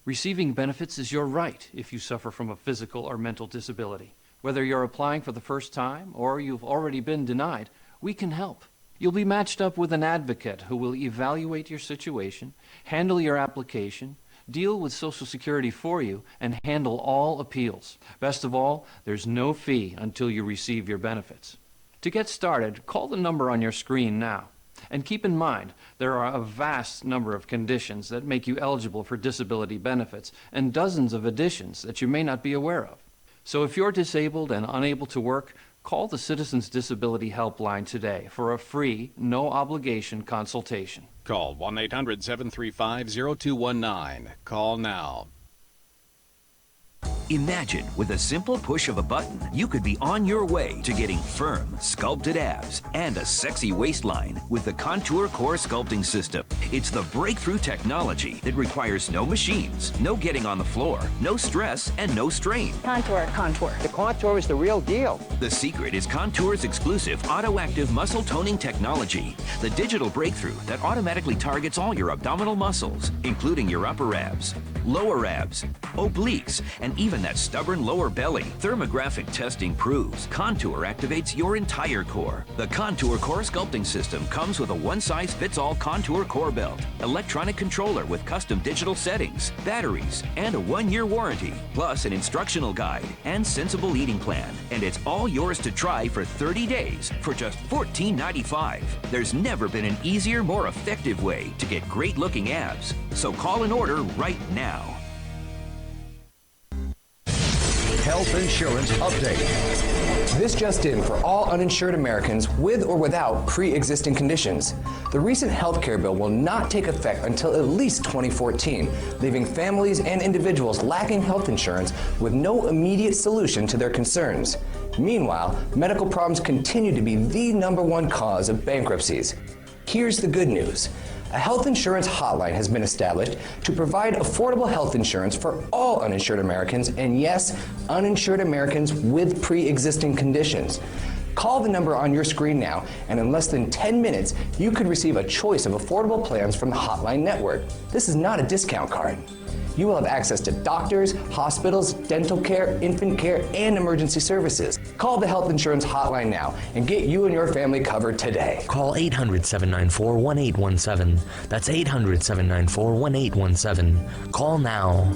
Receiving benefits is your right if you suffer from a physical or mental disability. Whether you're applying for the first time or you've already been denied, we can help. You'll be matched up with an advocate who will evaluate your situation, handle your application, deal with Social Security for you, and handle all appeals. Best of all, there's no fee until you receive your benefits. To get started, call the number on your screen now. And keep in mind, there are a vast number of conditions that make you eligible for disability benefits, and dozens of additions that you may not be aware of. So if you're disabled and unable to work, call the Citizens Disability Helpline today for a free, no-obligation consultation. Call 1-800-735-0219. Call now. Imagine with a simple push of a button, you could be on your way to getting firm, sculpted abs and a sexy waistline with the Contour Core Sculpting System. It's the breakthrough technology that requires no machines, no getting on the floor, no stress, and no strain. Contour. The Contour is the real deal. The secret is Contour's exclusive auto-active muscle toning technology, the digital breakthrough that automatically targets all your abdominal muscles, including your upper abs, lower abs, obliques, and even that stubborn lower belly. Thermographic testing proves Contour activates your entire core. The Contour Core Sculpting System comes with a one-size-fits-all Contour Core Belt, electronic controller with custom digital settings, batteries, and a 1-year warranty, plus an instructional guide and sensible eating plan. And it's all yours to try for 30 days for just $14.95. There's never been an easier, more effective way to get great-looking abs. So call and order right now. Health insurance update. This just in for all uninsured Americans with or without pre-existing conditions. The recent health care bill will not take effect until at least 2014, leaving families and individuals lacking health insurance with no immediate solution to their concerns. Meanwhile, medical problems continue to be the #1 cause of bankruptcies. Here's the good news. A health insurance hotline has been established to provide affordable health insurance for all uninsured Americans, and yes, uninsured Americans with pre-existing conditions. Call the number on your screen now, and in less than 10 minutes, you could receive a choice of affordable plans from the Hotline Network. This is not a discount card. You will have access to doctors, hospitals, dental care, infant care, and emergency services. Call the health insurance hotline now and get you and your family covered today. Call 800-794-1817. That's 800-794-1817. Call now.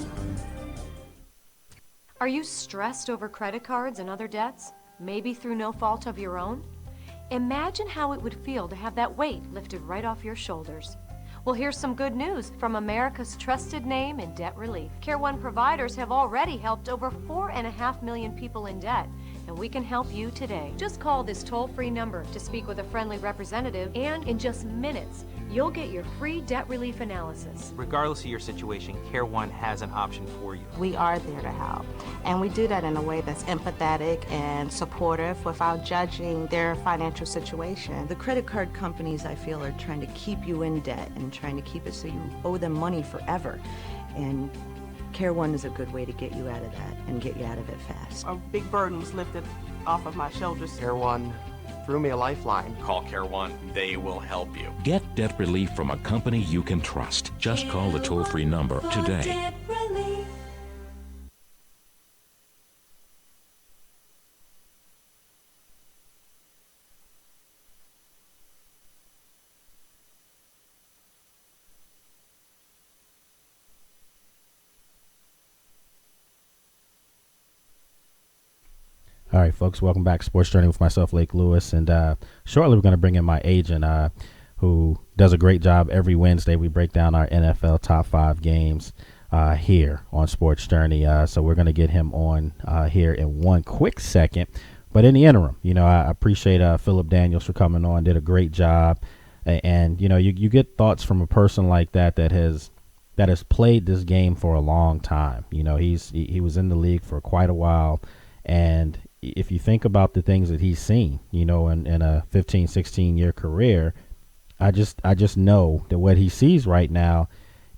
Are you stressed over credit cards and other debts? Maybe through no fault of your own? Imagine how it would feel to have that weight lifted right off your shoulders. Well, here's some good news from America's trusted name in debt relief. Care One providers have already helped over 4.5 million people in debt, and we can help you today. Just call this toll-free number to speak with a friendly representative, and in just minutes, you'll get your free debt relief analysis. Regardless of your situation, Care One has an option for you. We are there to help, and we do that in a way that's empathetic and supportive without judging their financial situation. The credit card companies, I feel, are trying to keep you in debt and trying to keep it so you owe them money forever. And Care One is a good way to get you out of that and get you out of it fast. A big burden was lifted off of my shoulders. Care One threw me a lifeline. Call Care One. They will help you. Get debt relief from a company you can trust. Just call the toll-free number today. All right, folks, welcome back to Sports Journey with myself, Lake Lewis. And shortly we're going to bring in my agent who does a great job. Every Wednesday we break down our NFL top 5 games here on Sports Journey. So we're going to get him on here in one quick second. But in the interim, I appreciate Phillip Daniels for coming on, did a great job. And, you get thoughts from a person like that has played this game for a long time. He was in the league for quite a while. And if you think about the things that he's seen, in a 15, 16-year career, I just know that what he sees right now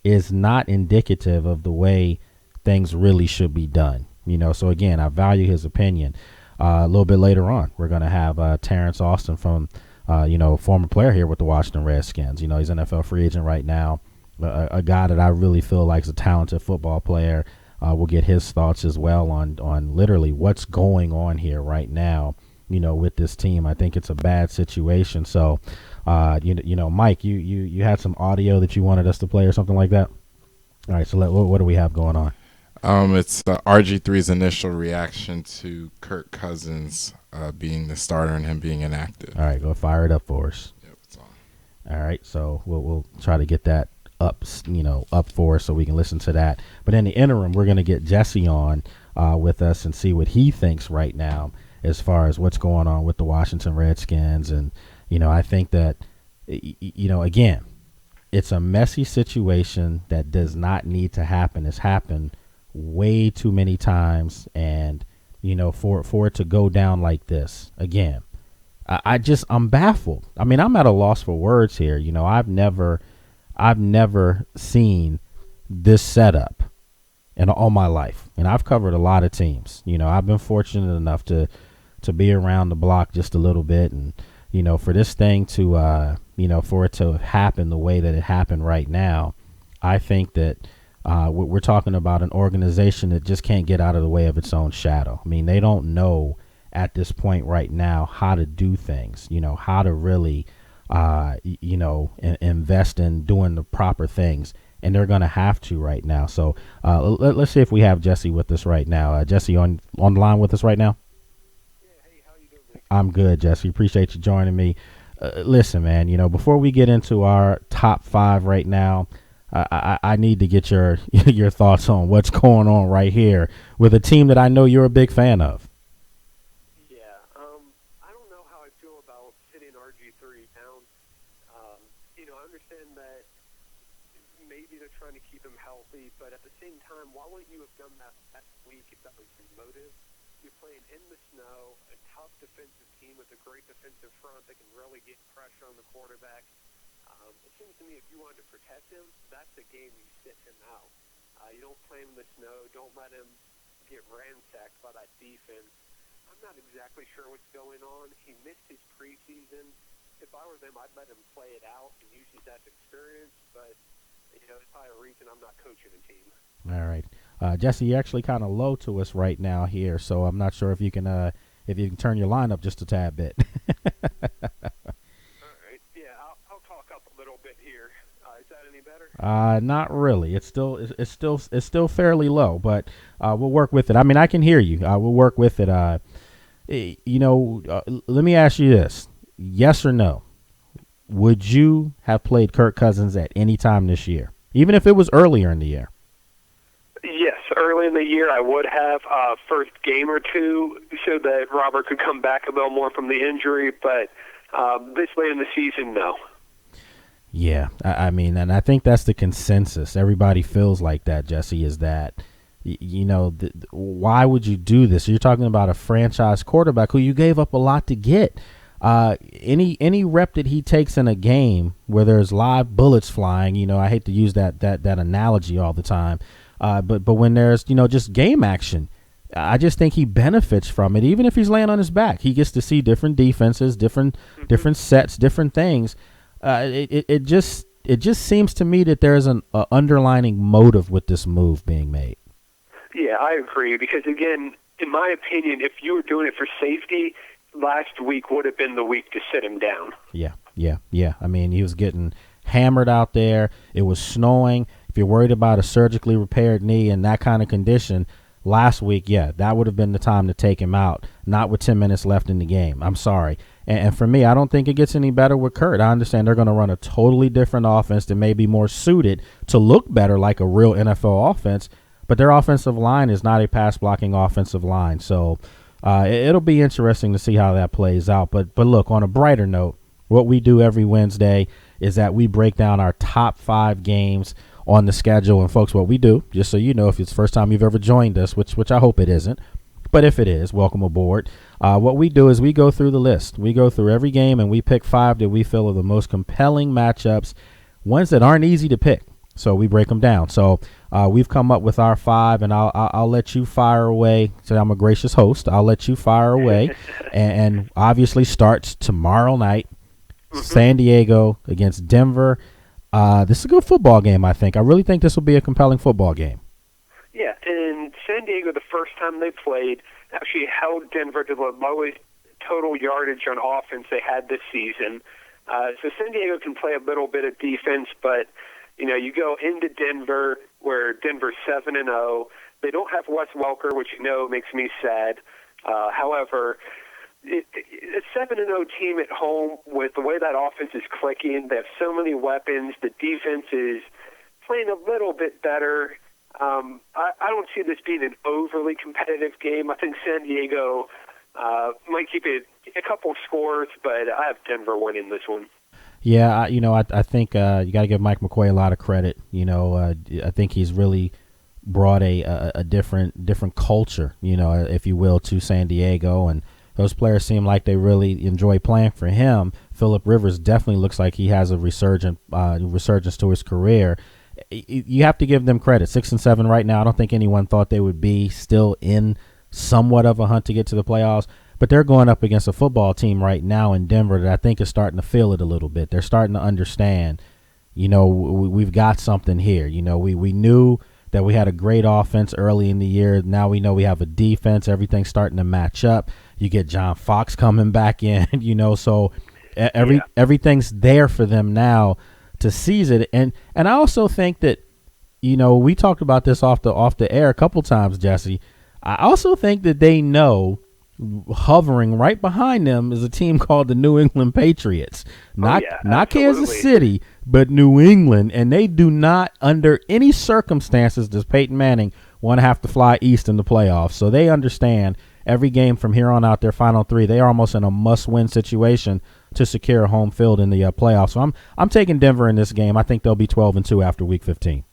is not indicative of the way things really should be done. So again, I value his opinion. A little bit later on, we're going to have Terrence Austin from, former player here with the Washington Redskins. He's an NFL free agent right now, a guy that I really feel like is a talented football player. We'll get his thoughts as well on literally what's going on here right now, with this team. I think it's a bad situation. So, Mike, you had some audio that you wanted us to play or something like that. All right, so what do we have going on? It's RG3's initial reaction to Kirk Cousins being the starter and him being inactive. All right, go fire it up for us. Yep, it's on. All right, so we'll try to get that up for us so we can listen to that. But in the interim, we're going to get Jesse on with us and see what he thinks right now as far as what's going on with the Washington Redskins. And, I think that, again, it's a messy situation that does not need to happen. It's happened way too many times. And, for it to go down like this, again, I'm baffled. I mean, I'm at a loss for words here. I've never seen this setup in all my life, and I've covered a lot of teams. I've been fortunate enough to be around the block just a little bit, and for this thing to for it to happen the way that it happened right now, I think that we're talking about an organization that just can't get out of the way of its own shadow. I mean, they don't know at this point right now how to do things. How to really invest in doing the proper things, and they're going to have to right now. So let's see if we have Jesse with us right now. Jesse, on the line with us right now? Yeah, hey, how you doing? I'm good, Jesse. Appreciate you joining me. Listen, man, before we get into our top 5 right now, I need to get your thoughts on what's going on right here with a team that I know you're a big fan of. Defensive front that can really get pressure on the quarterback. It seems to me if you wanted to protect him, that's the game you sit him out. You don't play him in the snow. Don't let him get ransacked by that defense. I'm not exactly sure what's going on. He missed his preseason. If I were them, I'd let him play it out and use his that experience. But it's probably a reason I'm not coaching a team. All right, Jesse, you're actually kind of low to us right now here, so I'm not sure if you can turn your line up just a tad bit. All right. Yeah, I'll talk up a little bit here. Is that any better? Not really. It's still fairly low, but we'll work with it. I mean, I can hear you. We'll work with it. Let me ask you this: yes or no? Would you have played Kirk Cousins at any time this year, even if it was earlier in the year? Yes, early in the year I would have first game or two so that Robert could come back a little more from the injury, but this late in the season, no. Yeah, I mean, and I think that's the consensus. Everybody feels like that, Jesse, is that, why would you do this? You're talking about a franchise quarterback who you gave up a lot to get. Any rep that he takes in a game where there's live bullets flying, I hate to use that analogy all the time, but when there's, just game action, I just think he benefits from it. Even if he's laying on his back, he gets to see different defenses, different sets, different things. It just seems to me that there's an underlining motive with this move being made. Yeah, I agree, because again, in my opinion, if you were doing it for safety, last week would have been the week to sit him down. Yeah. I mean, he was getting hammered out there. It was snowing. If you're worried about a surgically repaired knee in that kind of condition, last week, yeah, that would have been the time to take him out, not with 10 minutes left in the game. I'm sorry. And for me, I don't think it gets any better with Kurt. I understand they're going to run a totally different offense that may be more suited to look better like a real NFL offense, but their offensive line is not a pass-blocking offensive line. So it'll be interesting to see how that plays out. But look, on a brighter note, what we do every Wednesday is that we break down our top 5 games on the schedule. And, folks, what we do, just so you know, if it's the first time you've ever joined us, which I hope it isn't, but if it is, welcome aboard. What we do is we go through the list. We go through every game, and we pick 5 that we feel are the most compelling matchups, ones that aren't easy to pick. So we break them down. So we've come up with our 5, and I'll let you fire away. So I'm a gracious host. I'll let you fire away. and obviously starts tomorrow night, San Diego against Denver. This is a good football game, I think. I really think this will be a compelling football game. Yeah, and San Diego, the first time they played, actually held Denver to the lowest total yardage on offense they had this season. So San Diego can play a little bit of defense, but you go into Denver where Denver's 7-0. They don't have Wes Welker, which makes me sad. However, a 7-0 team at home with the way that offense is clicking, they have so many weapons. The defense is playing a little bit better. I don't see this being an overly competitive game. I think San Diego might keep it a couple scores, but I have Denver winning this one. Yeah, I think you got to give Mike McQuay a lot of credit. I think he's really brought a different culture, if you will, to San Diego, and those players seem like they really enjoy playing for him. Phillip Rivers definitely looks like he has a resurgence to his career. You have to give them credit. 6-7 right now. I don't think anyone thought they would be still in somewhat of a hunt to get to the playoffs. But they're going up against a football team right now in Denver that I think is starting to feel it a little bit. They're starting to understand, we've got something here. We knew that we had a great offense early in the year. Now we know we have a defense. Everything's starting to match up. You get John Fox coming back in, so everything's there for them now to seize it. And I also think that, we talked about this off the air a couple times, Jesse. I also think that they know hovering right behind them is a team called the New England Patriots. Not Kansas City, but New England. And they do not, under any circumstances, does Peyton Manning want to have to fly east in the playoffs. So they understand every game from here on out, their final 3, they are almost in a must-win situation to secure a home field in the playoffs. So I'm taking Denver in this game. I think they'll be 12-2 after Week 15.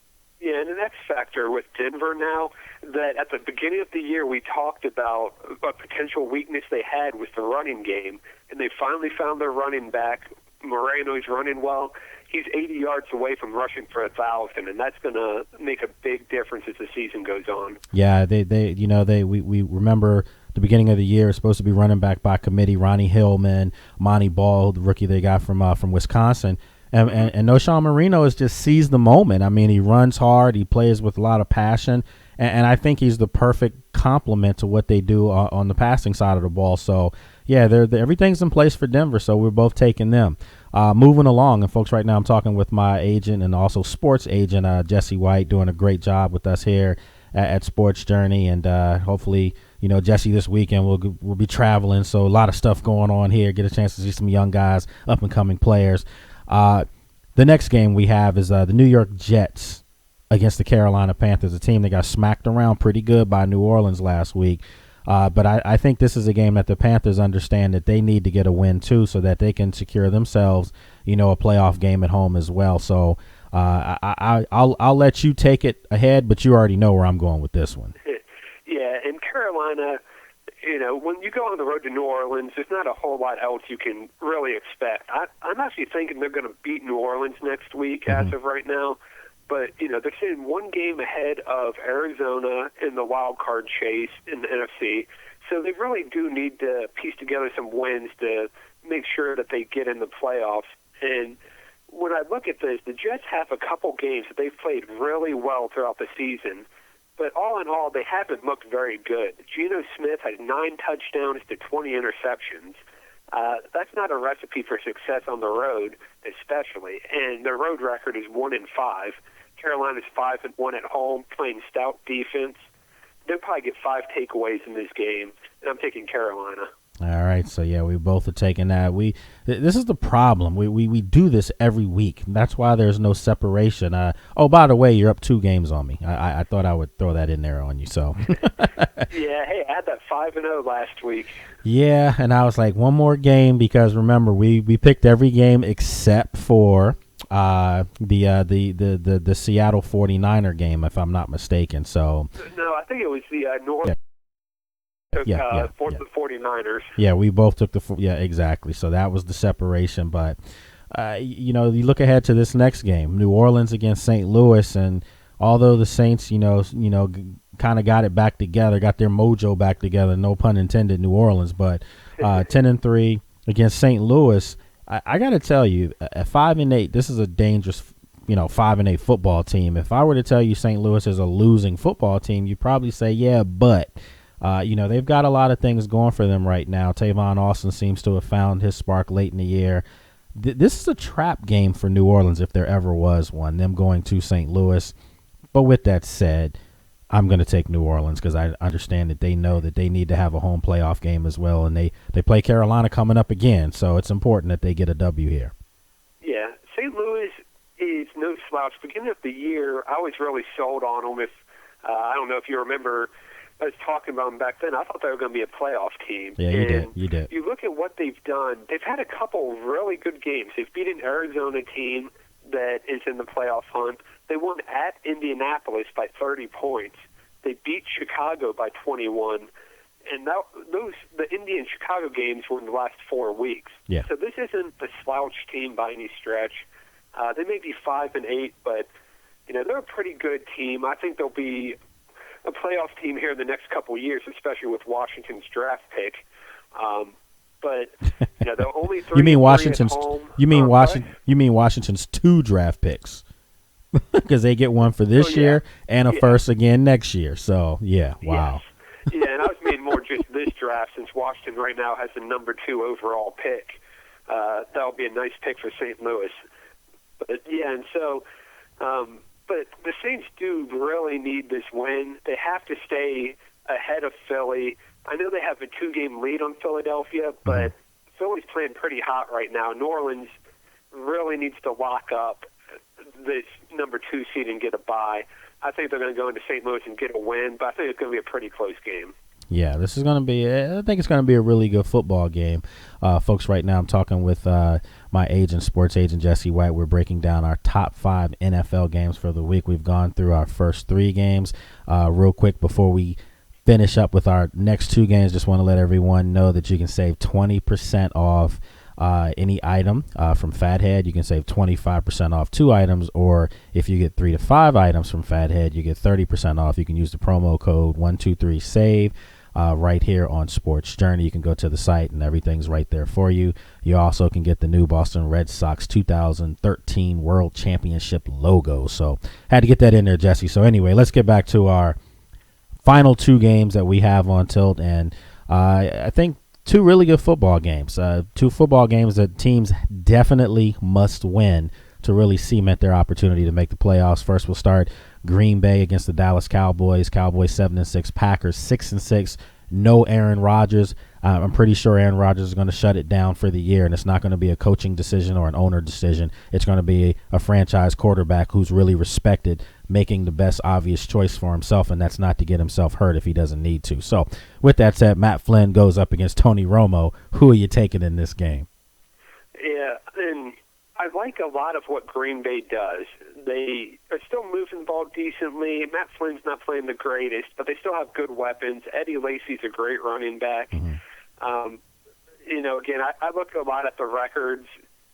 Yeah, and the next factor with Denver now, that at the beginning of the year we talked about a potential weakness they had with the running game, and they finally found their running back. Moreno's running well. He's 80 yards away from rushing for 1,000, and that's going to make a big difference as the season goes on. Yeah, we remember the beginning of the year is supposed to be running back by committee. Ronnie Hillman, Monty Ball, the rookie they got from Wisconsin. And Noshawn Marino has just seized the moment. I mean, he runs hard. He plays with a lot of passion. And I think he's the perfect complement to what they do on the passing side of the ball. So, yeah, everything's in place for Denver, so we're both taking them. Moving along, and folks, right now I'm talking with my agent and also sports agent, Jesse White, doing a great job with us here at Sports Journey. And hopefully, Jesse, this weekend we'll be traveling, so a lot of stuff going on here. Get a chance to see some young guys, up-and-coming players. The next game we have is the New York Jets against the Carolina Panthers, a team that got smacked around pretty good by New Orleans last week. But I think this is a game that the Panthers understand that they need to get a win, too, so that they can secure themselves, a playoff game at home as well. So I'll let you take it ahead, but you already know where I'm going with this one. Yeah, in Carolina, when you go on the road to New Orleans, there's not a whole lot else you can really expect. I'm actually thinking they're going to beat New Orleans next week as of right now. But, they're sitting one game ahead of Arizona in the wild card chase in the NFC. So they really do need to piece together some wins to make sure that they get in the playoffs. And when I look at this, the Jets have a couple games that they've played really well throughout the season. But all in all, they haven't looked very good. Geno Smith has 9 touchdowns to 20 interceptions. That's not a recipe for success on the road, especially. And their road record is 1-5. Carolina's 5-1 at home, playing stout defense. they'll probably get 5 takeaways in this game, and I'm taking Carolina. All right, so yeah, we both are taking that. This is the problem. We do this every week. That's why there's no separation. Oh, by the way, you're up 2 games on me. I thought I would throw that in there on you. So Yeah, hey, I had that 5-0 last week. Yeah, and I was like, one more game, because remember we picked every game except for the Seattle 49er game, if I'm not mistaken. So No, I think it was the New Orleans. For the 49ers. Yeah, we both took exactly. So that was the separation. But you look ahead to this next game, New Orleans against St. Louis, and although the Saints, kind of got it back together, got their mojo back together, no pun intended, New Orleans, but 10-3 against St. Louis. I got to tell you, at 5-8, this is a dangerous, 5-8 football team. If I were to tell you St. Louis is a losing football team, you'd probably say, yeah, but. They've got a lot of things going for them right now. Tavon Austin seems to have found his spark late in the year. This is a trap game for New Orleans, if there ever was one, them going to St. Louis. But with that said, I'm going to take New Orleans, because I understand that they know that they need to have a home playoff game as well, and they play Carolina coming up again, so it's important that they get a W here. Yeah, St. Louis is no slouch. Beginning of the year, I was really sold on them. I don't know if you remember, I was talking about them back then. I thought they were going to be a playoff team. Yeah, you did. You look at what they've done. They've had a couple really good games. They've beat an Arizona team that is in the playoff hunt. They won at Indianapolis by 30 points. They beat Chicago by 21. And the Indy and Chicago games were in the last 4 weeks. Yeah. So this isn't a slouch team by any stretch. They may be 5-8, but they're a pretty good team. I think they'll be a playoff team here in the next couple of years, especially with Washington's draft pick. But they're only 3 You mean Washington's? home. You mean Washington's 2 draft picks, because they get one for this year and a first again next year. So wow. Yes. Yeah, and I was meaning more just this draft, since Washington right now has the number 2 overall pick. That'll be a nice pick for St. Louis. But and so. But the Saints do really need this win. They have to stay ahead of Philly. I know they have a 2-game lead on Philadelphia, but Philly's playing pretty hot right now. New Orleans really needs to lock up this number 2 seed and get a bye. I think they're going to go into St. Louis and get a win, but I think it's going to be a pretty close game. Yeah, this is going to be, I think it's going to be a really good football game. Folks, right now I'm talking with my agent, sports agent Jesse White. We're breaking down our top 5 NFL games for the week. We've gone through our first 3 games. Real quick, before we finish up with our next 2 games, just want to let everyone know that you can save 20% off any item from Fathead. You can save 25% off 2 items, or if you get 3 to 5 items from Fathead, you get 30% off. You can use the promo code 123SAVE. Right here on Sports Journey. You can go to the site and everything's right there for you. You also can get the new Boston Red Sox 2013 World Championship logo. So had to get that in there, Jesse. So anyway, let's get back to our final 2 games that we have on tilt. And I think 2 really good football games. 2 football games that teams definitely must win to really cement their opportunity to make the playoffs. First, we'll start Green Bay against the Dallas Cowboys. Cowboys 7-6, Packers 6-6. No Aaron Rodgers. I'm pretty sure Aaron Rodgers is going to shut it down for the year, and it's not going to be a coaching decision or an owner decision. It's going to be a franchise quarterback who's really respected, making the best obvious choice for himself, and that's not to get himself hurt if he doesn't need to. So with that said, Matt Flynn goes up against Tony Romo. Who are you taking in this game? Yeah, and I like a lot of what Green Bay does. They are still moving the ball decently. Matt Flynn's not playing the greatest, but they still have good weapons. Eddie Lacy's a great running back. Again, I look a lot at the records,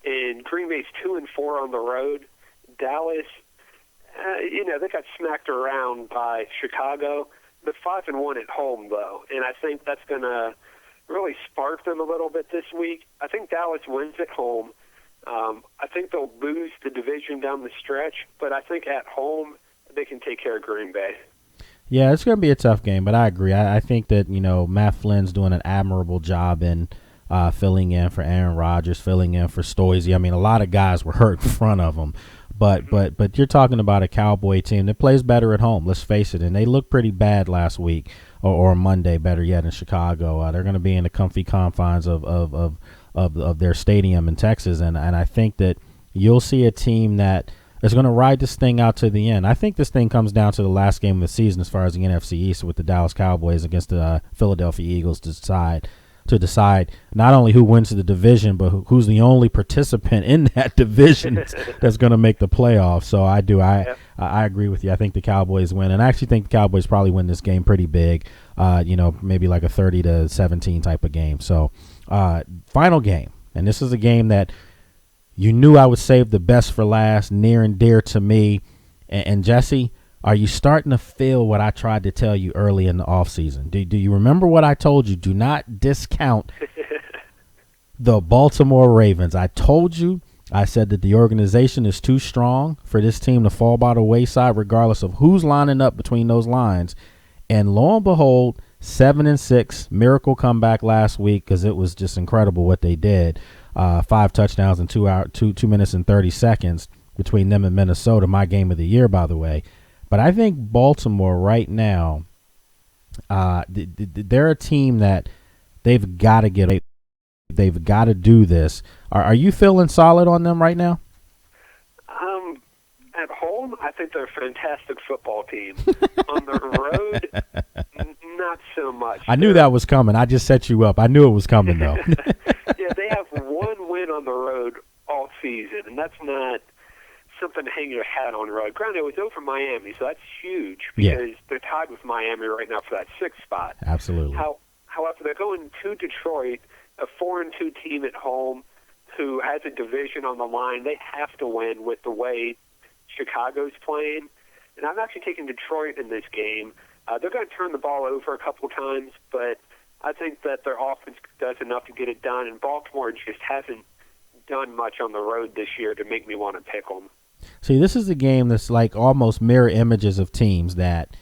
and Green Bay's 2-4 on the road. Dallas, they got smacked around by Chicago. They're 5-1 at home, though, and I think that's going to really spark them a little bit this week. I think Dallas wins at home. I think they'll lose the division down the stretch, but I think at home they can take care of Green Bay. Yeah, it's going to be a tough game, but I agree. I think that, Matt Flynn's doing an admirable job in filling in for Aaron Rodgers, filling in for Stoisy. I mean, a lot of guys were hurt in front of him, But you're talking about a Cowboy team that plays better at home. Let's face it, and they looked pretty bad last week or Monday, better yet, in Chicago. They're going to be in the comfy confines of their stadium in Texas, and I think that you'll see a team that is going to ride this thing out to the end. I think this thing comes down to the last game of the season as far as the NFC East, with the Dallas Cowboys against the Philadelphia Eagles to decide not only who wins the division, but who's the only participant in that division that's going to make the playoffs. So I agree with you. I think the Cowboys win, and I actually think the Cowboys probably win this game pretty big. Maybe like a 30-17 type of game. So final game, and this is a game that you knew I would save the best for last, near and dear to me. And Jesse, are you starting to feel what I tried to tell you early in the offseason? Do you remember what I told you? Do not discount the Baltimore Ravens. I told you, I said that the organization is too strong for this team to fall by the wayside regardless of who's lining up between those lines. And lo and behold, 7-6, miracle comeback last week, because it was just incredible what they did. 5 touchdowns in 2 minutes and 30 seconds between them and Minnesota, my game of the year, by the way. But I think Baltimore right now, they're a team that they've got to do this. Are you feeling solid on them right now? At home, I think they're a fantastic football team. On the road, not so much. I knew that was coming. I just set you up. I knew it was coming, though. Yeah, they have one win on the road all season, and that's not something to hang your hat on the road. Granted, it was over Miami, so that's huge because they're tied with Miami right now for that 6th spot. Absolutely. However, they're going to Detroit, a 4-2 team at home who has a division on the line. They have to win with the way Chicago's playing. And I'm actually taking Detroit in this game. They're going to turn the ball over a couple times, but I think that their offense does enough to get it done, and Baltimore just hasn't done much on the road this year to make me want to pick them. See, this is a game that's like almost mirror images of teams that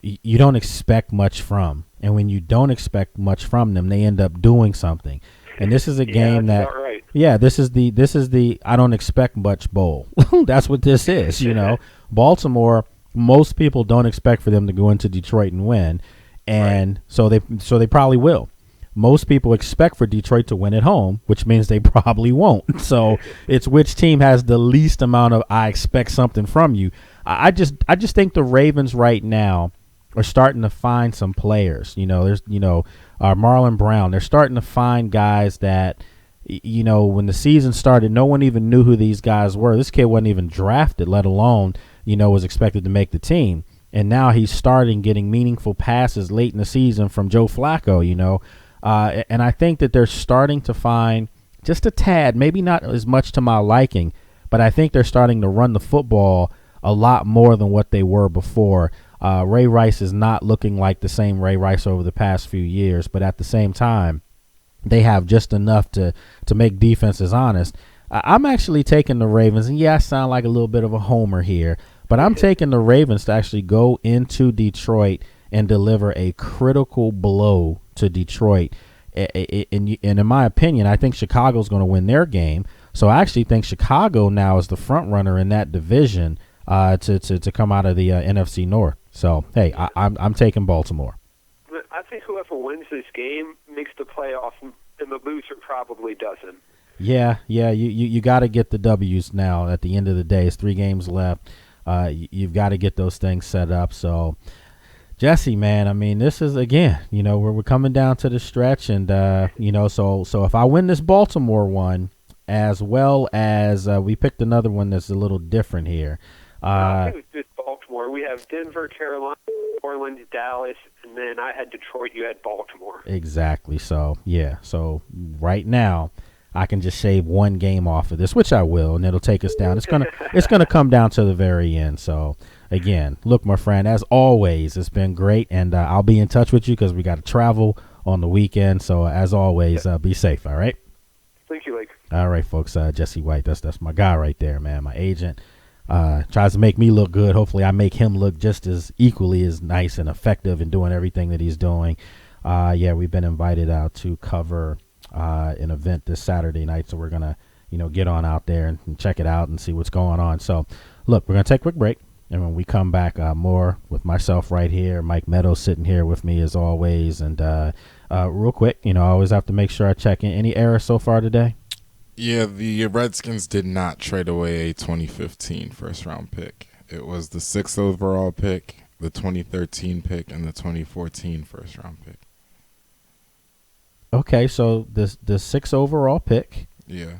you don't expect much from. And when you don't expect much from them, they end up doing something. And this is a game that, right. this is the I don't expect much bowl. That's what this is, Baltimore, most people don't expect for them to go into Detroit and win. And so they probably will. Most people expect for Detroit to win at home, which means they probably won't. So it's which team has the least amount of I expect something from you. I just think the Ravens right now are starting to find some players. There's Marlon Brown. They're starting to find guys that when the season started, no one even knew who these guys were. This kid wasn't even drafted, let alone was expected to make the team. And now he's starting getting meaningful passes late in the season from Joe Flacco. And I think that they're starting to find just a tad, maybe not as much to my liking, but I think they're starting to run the football a lot more than what they were before. Ray Rice is not looking like the same Ray Rice over the past few years, but at the same time, they have just enough to make defenses honest. I'm actually taking the Ravens, and I sound like a little bit of a homer here, but I'm taking the Ravens to actually go into Detroit and deliver a critical blow to Detroit. And in my opinion, I think Chicago's going to win their game. So I actually think Chicago now is the front runner in that division to come out of the NFC North. So, hey, I'm taking Baltimore. I think whoever wins this game makes the playoffs, and the loser probably doesn't. Yeah, you got to get the W's now at the end of the day. It's 3 games left. You've got to get those things set up. So, Jesse, man, I mean, this is, again, we're coming down to the stretch. And, so if I win this Baltimore one, as well as we picked another one that's a little different here. I think it was just Baltimore. We have Denver, Carolina, Orleans, Dallas, and then I had Detroit. You had Baltimore. Exactly. So, so right now, I can just shave one game off of this, which I will, and it'll take us down. It's gonna come down to the very end. So, again, look, my friend, as always, it's been great, and I'll be in touch with you because we got to travel on the weekend. So, as always, be safe. All right. Thank you, Lake. All right, folks. Jesse White, that's my guy right there, man. My agent tries to make me look good. Hopefully, I make him look just as equally as nice and effective in doing everything that he's doing. We've been invited out to cover an event this Saturday night, so we're gonna get on out there and check it out and see what's going on. So, look, we're going to take a quick break. And when we come back, more with myself right here, Mike Meadows sitting here with me as always. And real quick, I always have to make sure I check in. Any errors so far today? Yeah, the Redskins did not trade away a 2015 first-round pick. It was the 6th overall pick, the 2013 pick, and the 2014 first-round pick. Okay, so the 6th overall pick,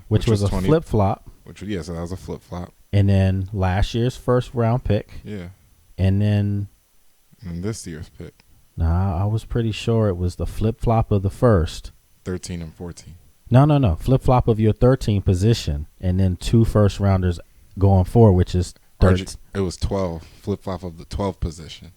which was a flip-flop. So that was a flip-flop. And then last year's first-round pick. Yeah. And then this year's pick. Nah, I was pretty sure it was the flip-flop of the first. 13 and 14. No. Flip-flop of your 13 position, and then 2 first-rounders going forward, which is 13. It was 12. Flip-flop of the 12th position.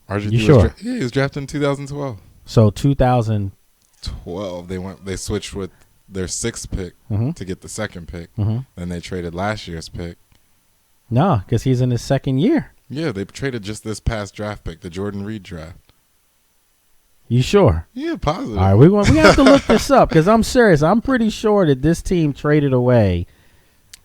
You sure? He was drafted in 2012. So 2012, they switched with their 6th pick to get the 2nd pick. Then they traded last year's pick. No, because he's in his 2nd year. Yeah, they traded just this past draft pick, the Jordan Reed draft. You sure? Yeah, positive. All right, we have to look this up because I'm serious. I'm pretty sure that this team traded away.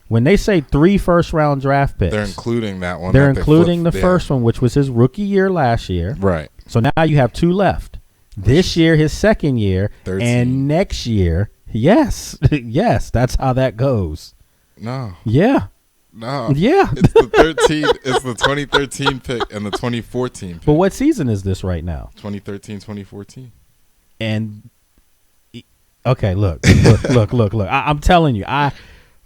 When they say 3 first-round draft picks, they're including that one. They're including the first one, which was his rookie year last year. Right. So now you have 2 left. This year, his 2nd year, 13. And next year, yes, that's how that goes. No. Yeah. No. Yeah. It's the 13. It's the 2013 pick and the 2014 pick. But what season is this right now? 2013, 2014. And okay, look. I'm telling you,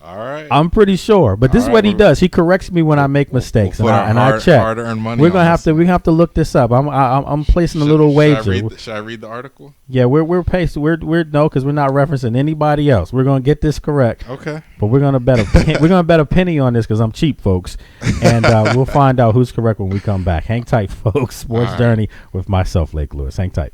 all right. I'm pretty sure, but this is what he does. He corrects me when I make mistakes, and I check. Hard-earned money. We're gonna have to look this up. I'm placing a little wager. Should I read the article? Yeah, we're paced. We're no, because we're not referencing anybody else. We're gonna get this correct. Okay. But we're gonna bet a penny on this because I'm cheap, folks, and we'll find out who's correct when we come back. Hang tight, folks. Sports Journey with myself, Lake Lewis. Hang tight.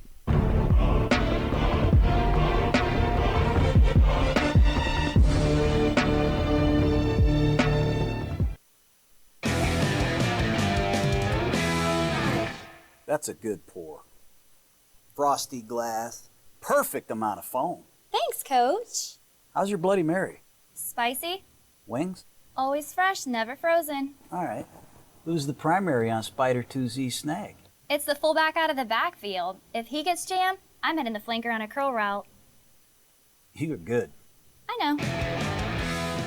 That's a good pour. Frosty glass, perfect amount of foam. Thanks, Coach. How's your Bloody Mary? Spicy? Wings? Always fresh, never frozen. All right. Who's the primary on Spider 2Z Snag? It's the fullback out of the backfield. If he gets jammed, I'm heading the flanker on a curl route. You are good. I know.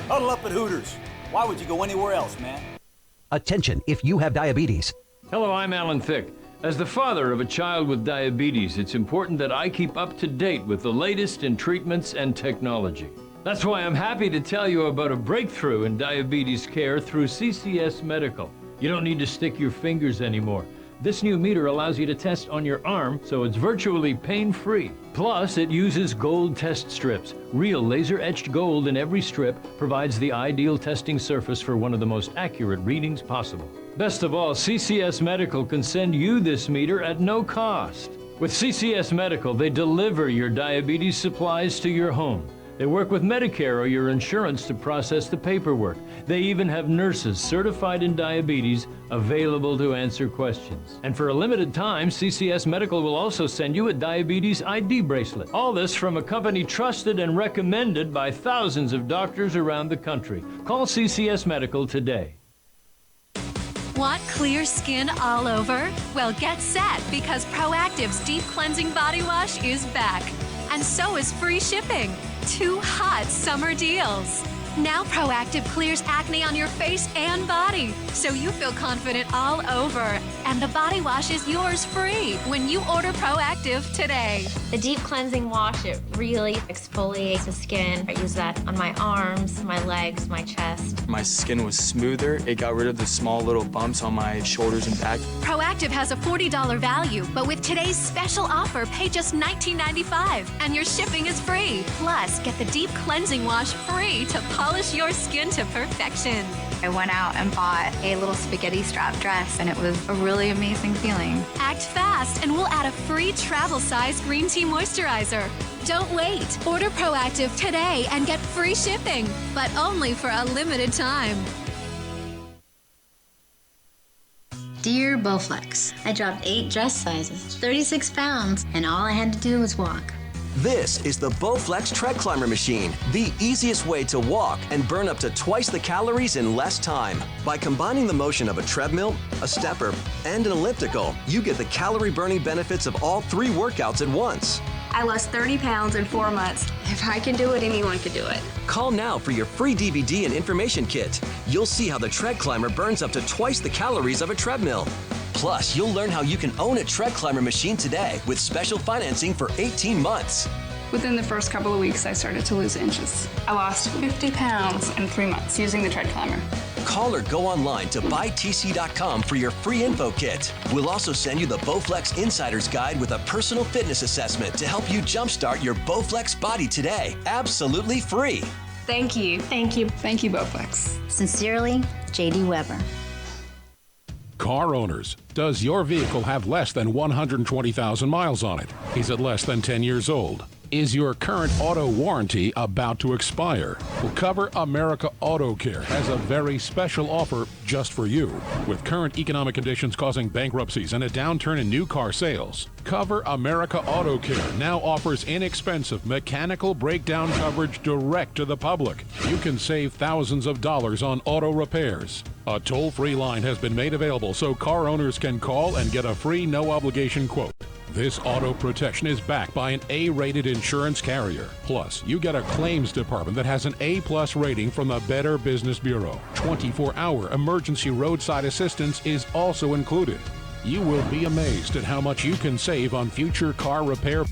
Huddle up at Hooters. Why would you go anywhere else, man? Attention, if you have diabetes. Hello, I'm Alan Thicke. As the father of a child with diabetes, it's important that I keep up to date with the latest in treatments and technology. That's why I'm happy to tell you about a breakthrough in diabetes care through CCS Medical. You don't need to stick your fingers anymore. This new meter allows you to test on your arm, so it's virtually pain-free. Plus, it uses gold test strips. Real laser-etched gold in every strip provides the ideal testing surface for one of the most accurate readings possible. Best of all, CCS Medical can send you this meter at no cost. With CCS Medical, they deliver your diabetes supplies to your home. They work with Medicare or your insurance to process the paperwork. They even have nurses certified in diabetes available to answer questions. And for a limited time, CCS Medical will also send you a diabetes ID bracelet. All this from a company trusted and recommended by thousands of doctors around the country. Call CCS Medical today. Want clear skin all over? Well, get set because Proactive's Deep Cleansing Body Wash is back. And so is free shipping. 2 hot summer deals. Now Proactive clears acne on your face and body, so you feel confident all over. And the body wash is yours free when you order Proactive today. The deep cleansing wash, it really exfoliates the skin. I use that on my arms, my legs, my chest. My skin was smoother. It got rid of the small little bumps on my shoulders and back. Proactive has a $40 value, but with today's special offer, pay just $19.95, and your shipping is free. Plus, get the deep cleansing wash free to polish your skin to perfection. I went out and bought a little spaghetti strap dress, and it was a really amazing feeling. Act fast, and we'll add a free travel-size green tea moisturizer. Don't wait. Order Proactive today and get free shipping, but only for a limited time. Dear Bowflex, I dropped 8 dress sizes, 36 pounds, and all I had to do was walk. This is the Bowflex Tread Climber machine, the easiest way to walk and burn up to twice the calories in less time. By combining the motion of a treadmill, a stepper, and an elliptical, you get the calorie-burning benefits of all 3 workouts at once. I lost 30 pounds in 4 months. If I can do it, anyone can do it. Call now for your free DVD and information kit. You'll see how the Tread Climber burns up to twice the calories of a treadmill. Plus, you'll learn how you can own a Tread Climber machine today with special financing for 18 months. Within the first couple of weeks, I started to lose inches. I lost 50 pounds in 3 months using the Tread Climber. Call or go online to buytc.com for your free info kit. We'll also send you the Bowflex Insider's Guide with a personal fitness assessment to help you jumpstart your Bowflex body today. Absolutely free. Thank you. Thank you. Thank you, Bowflex. Sincerely, J.D. Weber. Car owners, does your vehicle have less than 120,000 miles on it? Is it less than 10 years old? Is your current auto warranty about to expire? Well, Cover America Auto Care has a very special offer just for you. With current economic conditions causing bankruptcies and a downturn in new car sales, Cover America Auto Care now offers inexpensive mechanical breakdown coverage direct to the public. You can save thousands of dollars on auto repairs. A toll-free line has been made available so car owners can call and get a free no-obligation quote. This auto protection is backed by an A-rated insurance carrier. Plus, you get a claims department that has an A-plus rating from the Better Business Bureau. 24-hour emergency roadside assistance is also included. You will be amazed at how much you can save on future car repair.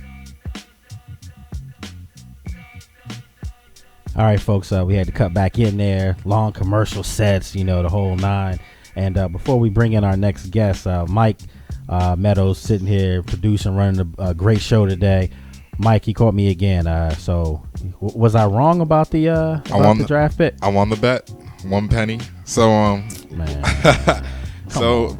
All right, folks, we had to cut back in there. Long commercial sets, the whole 9. And before we bring in our next guest, Mike Meadows sitting here producing, running a great show today. Mike, he caught me again. So was I wrong about the draft pick? I won the bet, 1 penny. So man, so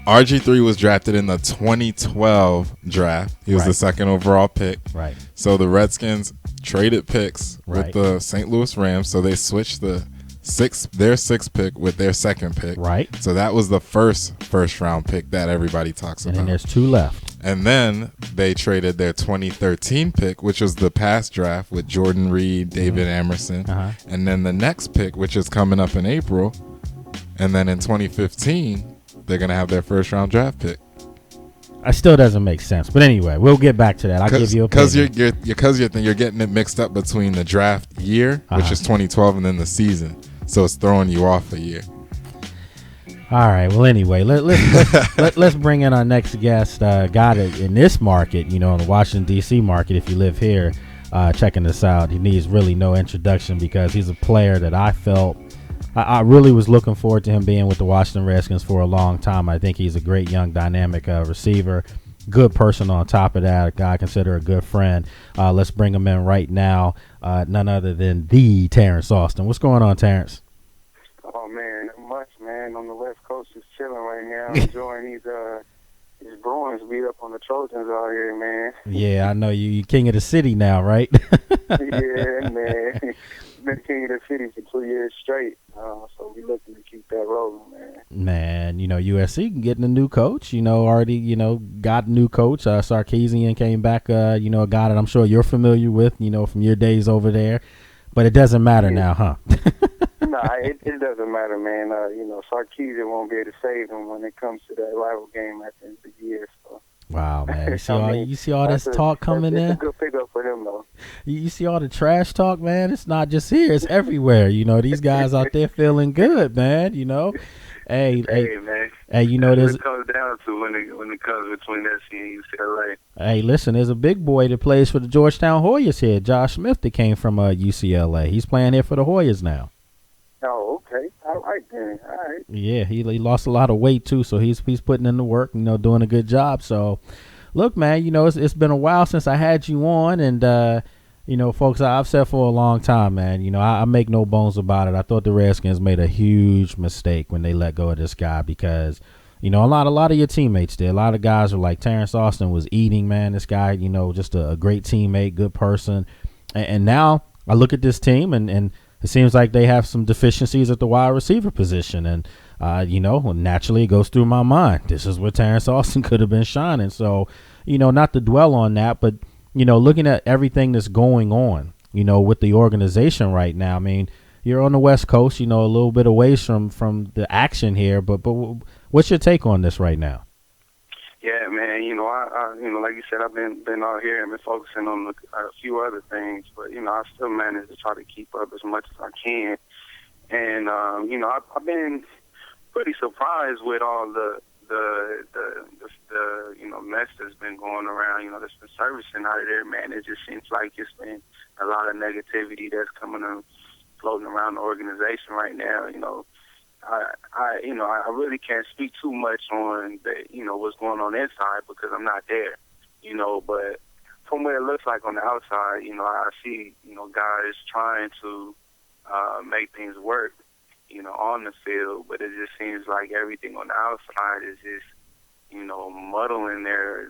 RG3 was drafted in the 2012 draft. He was the 2nd overall pick. Right. So the Redskins traded picks with the St. Louis Rams. So they switched their 6th pick with their 2nd pick. Right. So that was the first round pick that everybody talks about. And then there's 2 left. And then they traded their 2013 pick, which was the past draft with Jordan Reed, David Amerson. And then the next pick, which is coming up in April. And then in 2015, they're going to have their 1st round draft pick. It still doesn't make sense. But anyway, we'll get back to that. I'll give you a because you're getting it mixed up between the draft year, which is 2012, and then the season. So it's throwing you off a year. All right. Well, anyway, let's bring in our next guest. Guy in this market, in the Washington, D.C. market, if you live here, checking this out, he needs really no introduction because he's a player that I felt I really was looking forward to him being with the Washington Redskins for a long time. I think he's a great young dynamic receiver, good person on top of that, a guy I consider a good friend. Let's bring him in right now, none other than the Terrence Austin. What's going on, Terrence? Oh, man, not much, man. On the West Coast, just chilling right now, enjoying these Bruins beat up on the Trojans out here, man. Yeah, I know you king of the city now, right? Yeah, man. Been king of the city for 2 years straight, so we looking to keep that rolling, man. Man, USC getting a new coach, already, got a new coach. Sarkisian came back, a guy that I'm sure you're familiar with, from your days over there. But it doesn't matter now, huh? Nah, it doesn't matter, man. Sarkisian won't be able to save them when it comes to that rival game at the end of the year, so. Wow, man. You see all this talk coming in? It's a good pickup for him, though. You see all the trash talk, man? It's not just here. It's everywhere. These guys out there feeling good, man. Hey, man. Hey, there's... It comes down to when it comes between SC and UCLA. Hey, listen, there's a big boy that plays for the Georgetown Hoyas here, Josh Smith, that came from UCLA. He's playing here for the Hoyas now. Oh, okay. All right, then. All right. Yeah, he lost a lot of weight, too, so he's putting in the work, doing a good job. So, look, man, it's been a while since I had you on, and, folks, I've said for a long time, man, I make no bones about it. I thought the Redskins made a huge mistake when they let go of this guy because, a lot of your teammates did. A lot of guys were like Terrence Austin was eating, man. This guy, just a great teammate, good person. And now I look at this team, and it seems like they have some deficiencies at the wide receiver position. And, naturally it goes through my mind. This is where Terrence Austin could have been shining. So, not to dwell on that, but looking at everything that's going on, with the organization right now. I mean, you're on the West Coast, a little bit away from the action here, but what's your take on this right now? Yeah, man. I like you said, I've been out here and been focusing on a few other things, but I still manage to try to keep up as much as I can. And I've been pretty surprised with all the mess that's been going around. That's been servicing out of there, man. It just seems like it's been a lot of negativity that's floating around the organization right now. I really can't speak too much on what's going on inside because I'm not there. But from what it looks like on the outside, I see guys trying to make things work, on the field, but it just seems like everything on the outside is just muddling their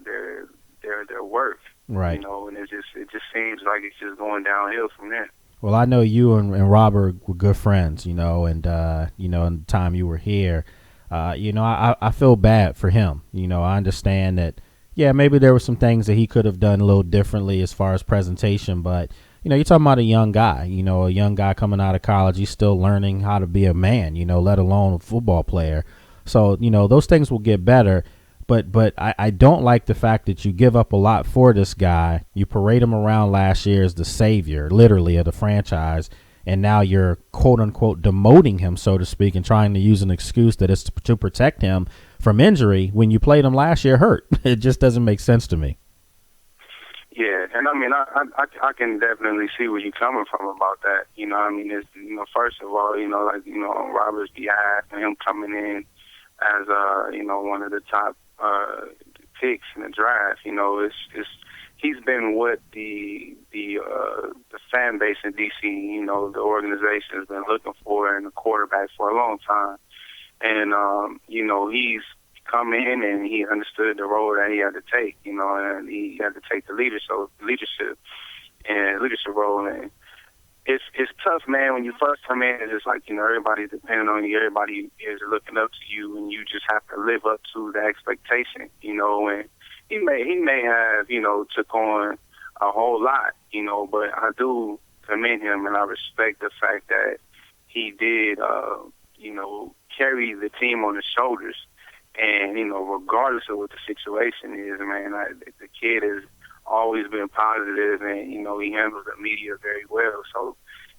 work, right? And it just seems like it's just going downhill from there. Well, I know you and Robert were good friends, and in the time you were here, I feel bad for him. I understand that, yeah, maybe there were some things that he could have done a little differently as far as presentation, but you're talking about a young guy, a young guy coming out of college. He's still learning how to be a man, let alone a football player. So, those things will get better. But I don't like the fact that you give up a lot for this guy. You parade him around last year as the savior, literally, of the franchise. And now you're, quote unquote, demoting him, so to speak, and trying to use an excuse that is to protect him from injury when you played him last year hurt. It just doesn't make sense to me. Yeah, and I mean, I can definitely see where you're coming from about that. It's, first of all, on Robert's behalf and him coming in as, one of the top picks in the draft, he's been what the fan base in DC, the organization has been looking for in a quarterback for a long time. And, he's come in and he understood the role that he had to take, and he had to take the leadership role. And it's tough, man, when you first come in. It's just like, everybody's depending on you, everybody is looking up to you, and you just have to live up to the expectation, and he may have, took on a whole lot, but I do commend him, and I respect the fact that he did, carry the team on his shoulders. And, regardless of what the situation is, man, the kid has always been positive, and, he handles the media very well. So,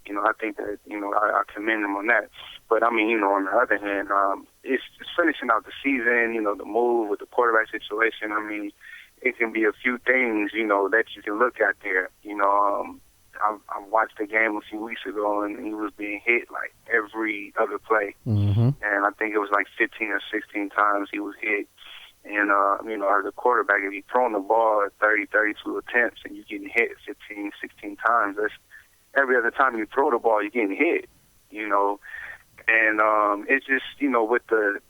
I think that, I commend him on that. But, on the other hand, it's finishing out the season, the move with the quarterback situation. It can be a few things, that you can look at there. I watched the game a few weeks ago, and he was being hit like every other play. Mm-hmm. And I think it was like 15 or 16 times he was hit. And, as a quarterback, if you're throwing the ball at 30, 32 attempts and you're getting hit 15, 16 times, that's every other time you throw the ball, you're getting hit, And it's just, with the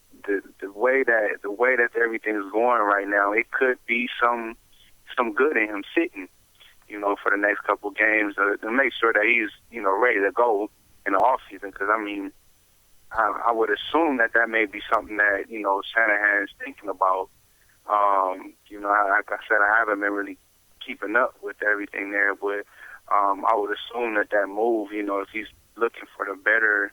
way that everything is going right now, it could be some good in him sitting, for the next couple of games to make sure that he's, ready to go in the offseason. Because, I would assume that may be something that, Shanahan is thinking about. Like I said, I haven't been really keeping up with everything there, but I would assume that move, if he's looking for the better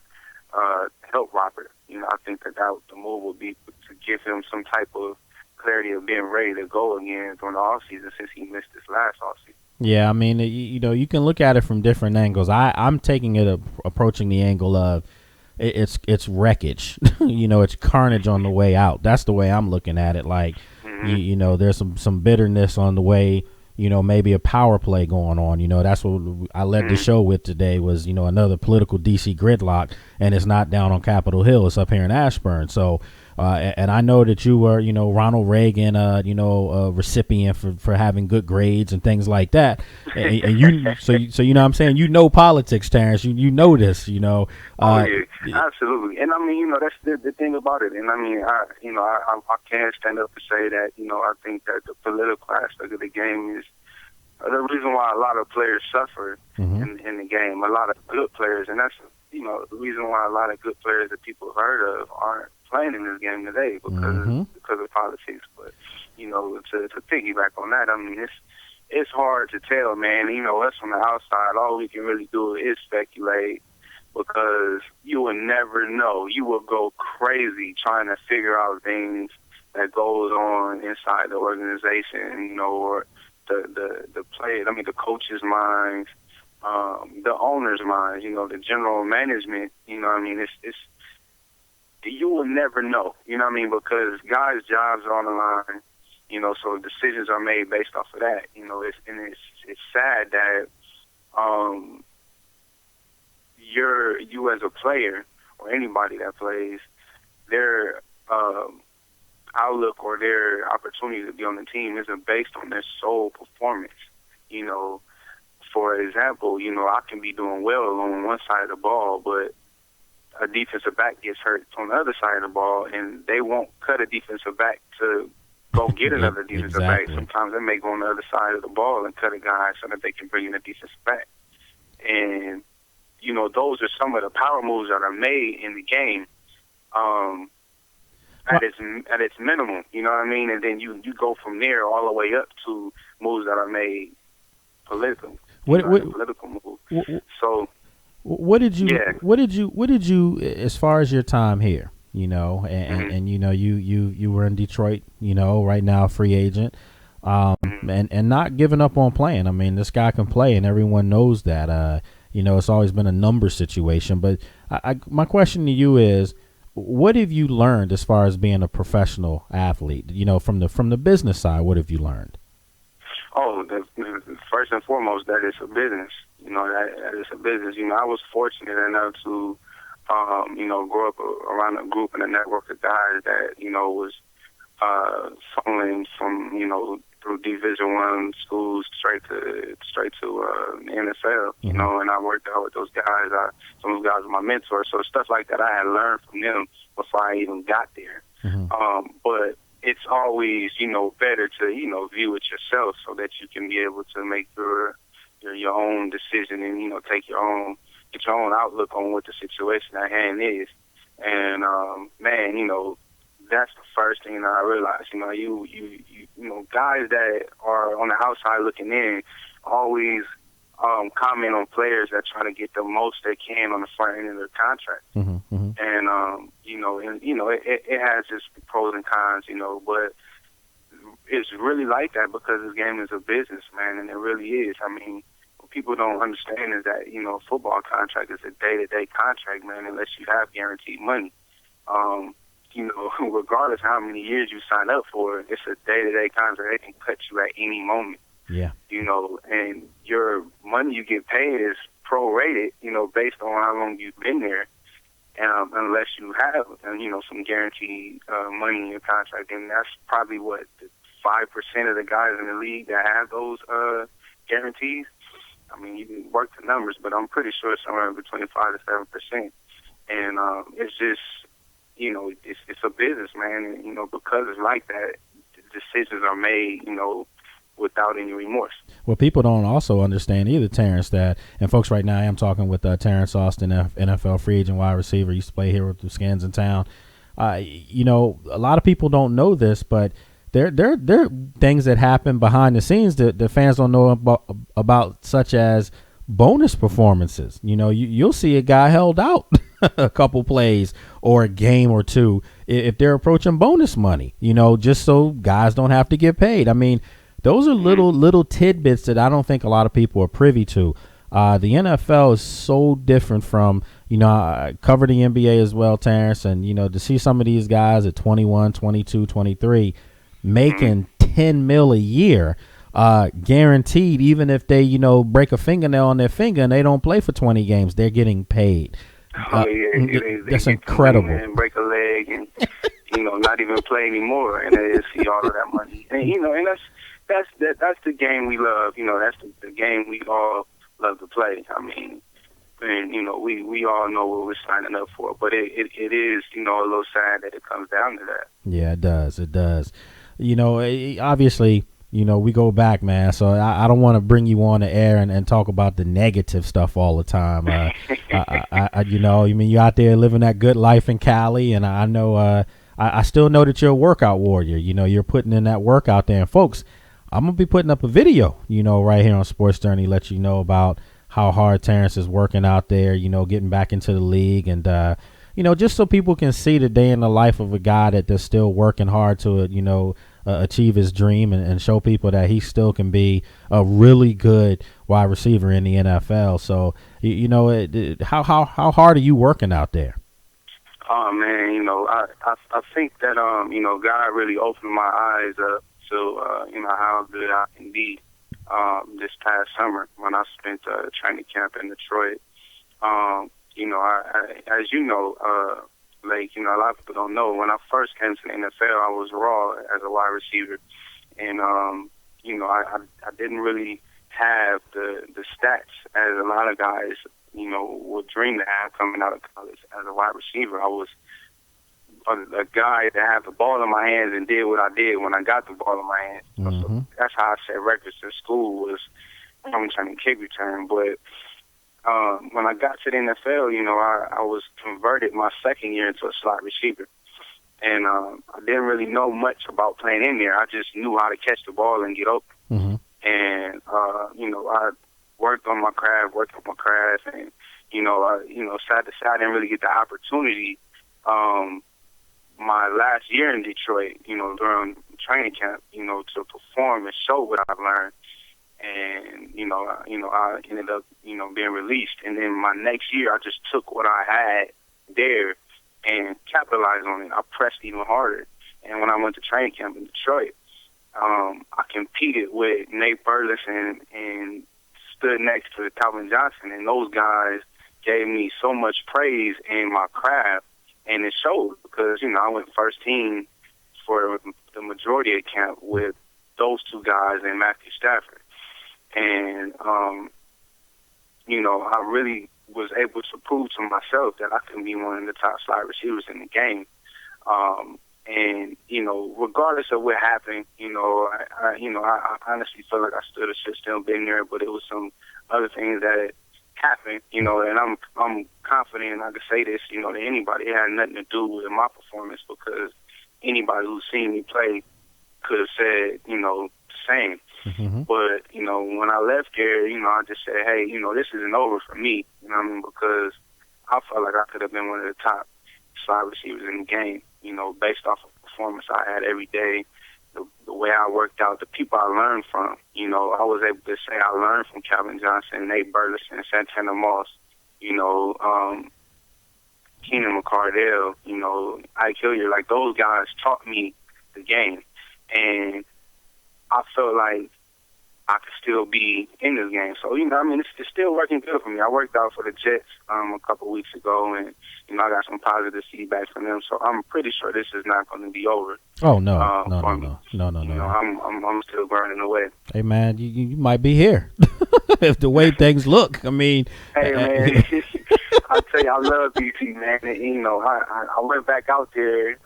help Robert, I think that the move would be to give him some type of clarity of being ready to go again during the offseason since he missed this last offseason. Yeah, you can look at it from different angles. I'm taking it approaching the angle of it's wreckage. It's carnage on the way out. That's the way I'm looking at it. Like, there's some bitterness on the way. Maybe a power play going on. That's what I led the show with today was, another political DC gridlock, and it's not down on Capitol Hill. It's up here in Ashburn. So, and I know that you were, Ronald Reagan, a recipient for having good grades and things like that. and so you know what I'm saying? Politics, Terrence. You know this, yeah, absolutely. And that's the thing about it. And I can't stand up and say that, I think that the political aspect of the game is the reason why a lot of players suffer in the game. A lot of good players, and that's the reason why a lot of good players that people have heard of aren't playing in this game today because of politics. But to piggyback on that, it's hard to tell, man. You know, us from the outside, all we can really do is speculate because you will never know. You will go crazy trying to figure out things that goes on inside the organization, you know, or the play. I mean, the coach's minds, the owner's minds, you know, the general management. You know what I mean? It's you will never know. You know what I mean? Because guys' jobs are on the line. You know, so decisions are made based off of that. You know, it's sad that you as a player or anybody that plays, their outlook or their opportunity to be on the team isn't based on their sole performance. You know, for example, you know, I can be doing well on one side of the ball, but a defensive back gets hurt on the other side of the ball, and they won't cut a defensive back to go get another defensive back. Sometimes they may go on the other side of the ball and cut a guy so that they can bring in a defensive back. And, you know, those are some of the power moves that are made in the game at its minimum, you know what I mean? And then you go from there all the way up to moves that are made political. Political moves. So what did you as far as your time here? You know, and you know, you were in Detroit, you know, right now a free agent, and not giving up on playing. I mean, this guy can play, and everyone knows that. You know, it's always been a number situation. But my question to you is, what have you learned as far as being a professional athlete? You know, from the business side, what have you learned? Oh, first and foremost, that it's a business. You know, that it's a business. You know, I was fortunate enough to you know, grow up around a group and a network of guys that, you know, was funneling from, you know, through Division I schools straight to the NFL, you know, and I worked out with those guys. Some of those guys were my mentors, so stuff like that I had learned from them before I even got there. But it's always, you know, better to, you know, view it yourself so that you can be able to make your own decision and, you know, get your own outlook on what the situation at hand is. And man, you know, that's the first thing that I realized. You know, you know, guys that are on the outside looking in always comment on players that try to get the most they can on the front end of their contract. And you know, it has its pros and cons, you know, but it's really like that because this game is a business, man, and it really is. I mean, what people don't understand is that, you know, a football contract is a day-to-day contract, man, unless you have guaranteed money. You know, regardless of how many years you sign up for, it's a day-to-day contract. They can cut you at any moment. Yeah. You know, and your money you get paid is prorated, you know, based on how long you've been there. Unless you have, you know, some guaranteed money in your contract, and that's probably what 5% of the guys in the league that have those guarantees. I mean, you can work the numbers, but I'm pretty sure it's somewhere between 5 to 7%. And it's just, you know, it's a business, man. And, you know, because it's like that, decisions are made, you know, without any remorse. Well, people don't also understand either, Terrence, that, and folks, right now I am talking with Terrence Austin, NFL free agent wide receiver, used to play here with the Skins in town. You know, a lot of people don't know this, but there are things that happen behind the scenes that the fans don't know about, such as bonus performances. You know, you'll see a guy held out a couple plays or a game or two if they're approaching bonus money, you know, just so guys don't have to get paid. I mean, those are little tidbits that I don't think a lot of people are privy to. The NFL is so different from, you know, I cover the NBA as well, Terrence, and, you know, to see some of these guys at 21, 22, 23 making $10 million a year, guaranteed, even if they, you know, break a fingernail on their finger and they don't play for 20 games, they're getting paid. That's incredible. And break a leg and, you know, not even play anymore, and they see all of that money. And, you know, and that's the game we love. You know, that's the game we all love to play. I mean, and, you know, we all know what we're signing up for, but it is, you know, a little sad that it comes down to that. Yeah, it does. You know, obviously, you know, we go back, man, so I don't want to bring you on the air and talk about the negative stuff all the time. You know, I mean, you're out there living that good life in Cali, and I know I still know that you're a workout warrior. You know, you're putting in that work out there. And folks, I'm going to be putting up a video, right here on Sports Journey, let you know about how hard Terrence is working out there, getting back into the league. And, just so people can see the day in the life of a guy that's still working hard to, achieve his dream and show people that he still can be a really good wide receiver in the NFL. So, how hard are you working out there? Oh man, I think that God really opened my eyes up to how good I can be. This past summer when I spent training camp in Detroit, as you know, a lot of people don't know, when I first came to the NFL, I was raw as a wide receiver, and I didn't really have the stats as a lot of guys would dream to have coming out of college as a wide receiver. I was a guy that had the ball in my hands and did what I did when I got the ball in my hands. So that's how I set records in school, was trying to kick return. But when I got to the NFL, I was converted my second year into a slot receiver. And I didn't really know much about playing in there. I just knew how to catch the ball and get open. Mm-hmm. And, I worked on my craft, and, sad to say I didn't really get the opportunity my last year in Detroit, during training camp, to perform and show what I've learned. And, I ended up, being released. And then my next year, I just took what I had there and capitalized on it. I pressed even harder. And when I went to training camp in Detroit, I competed with Nate Burleson and stood next to Calvin Johnson. And those guys gave me so much praise in my craft. And it showed because, I went first team for the majority of camp with those two guys and Matthew Stafford. And, I really was able to prove to myself that I can be one of the top slot receivers in the game. And, regardless of what happened, I honestly feel like I stood a shit still been there, but it was some other things that happened, and I'm confident I can say this, to anybody. It had nothing to do with my performance, because anybody who's seen me play could have said, the same. Mm-hmm. But, when I left there, I just said, hey, this isn't over for me, because I felt like I could have been one of the top slot receivers in the game, based off of performance I had every day, the way I worked out, the people I learned from. I was able to say I learned from Calvin Johnson, Nate Burleson, Santana Moss, Keenan McCardell, Ike Hilliard. Like, those guys taught me the game. And I felt like I could still be in this game. So, it's still working good for me. I worked out for the Jets a couple weeks ago, and, I got some positive feedback from them. So I'm pretty sure this is not going to be over. Oh, no. No. I'm still grinding away. Hey, man, you might be here if the way things look. I mean. Hey, man, I'll tell you, I love BC, man. And, I went back out there,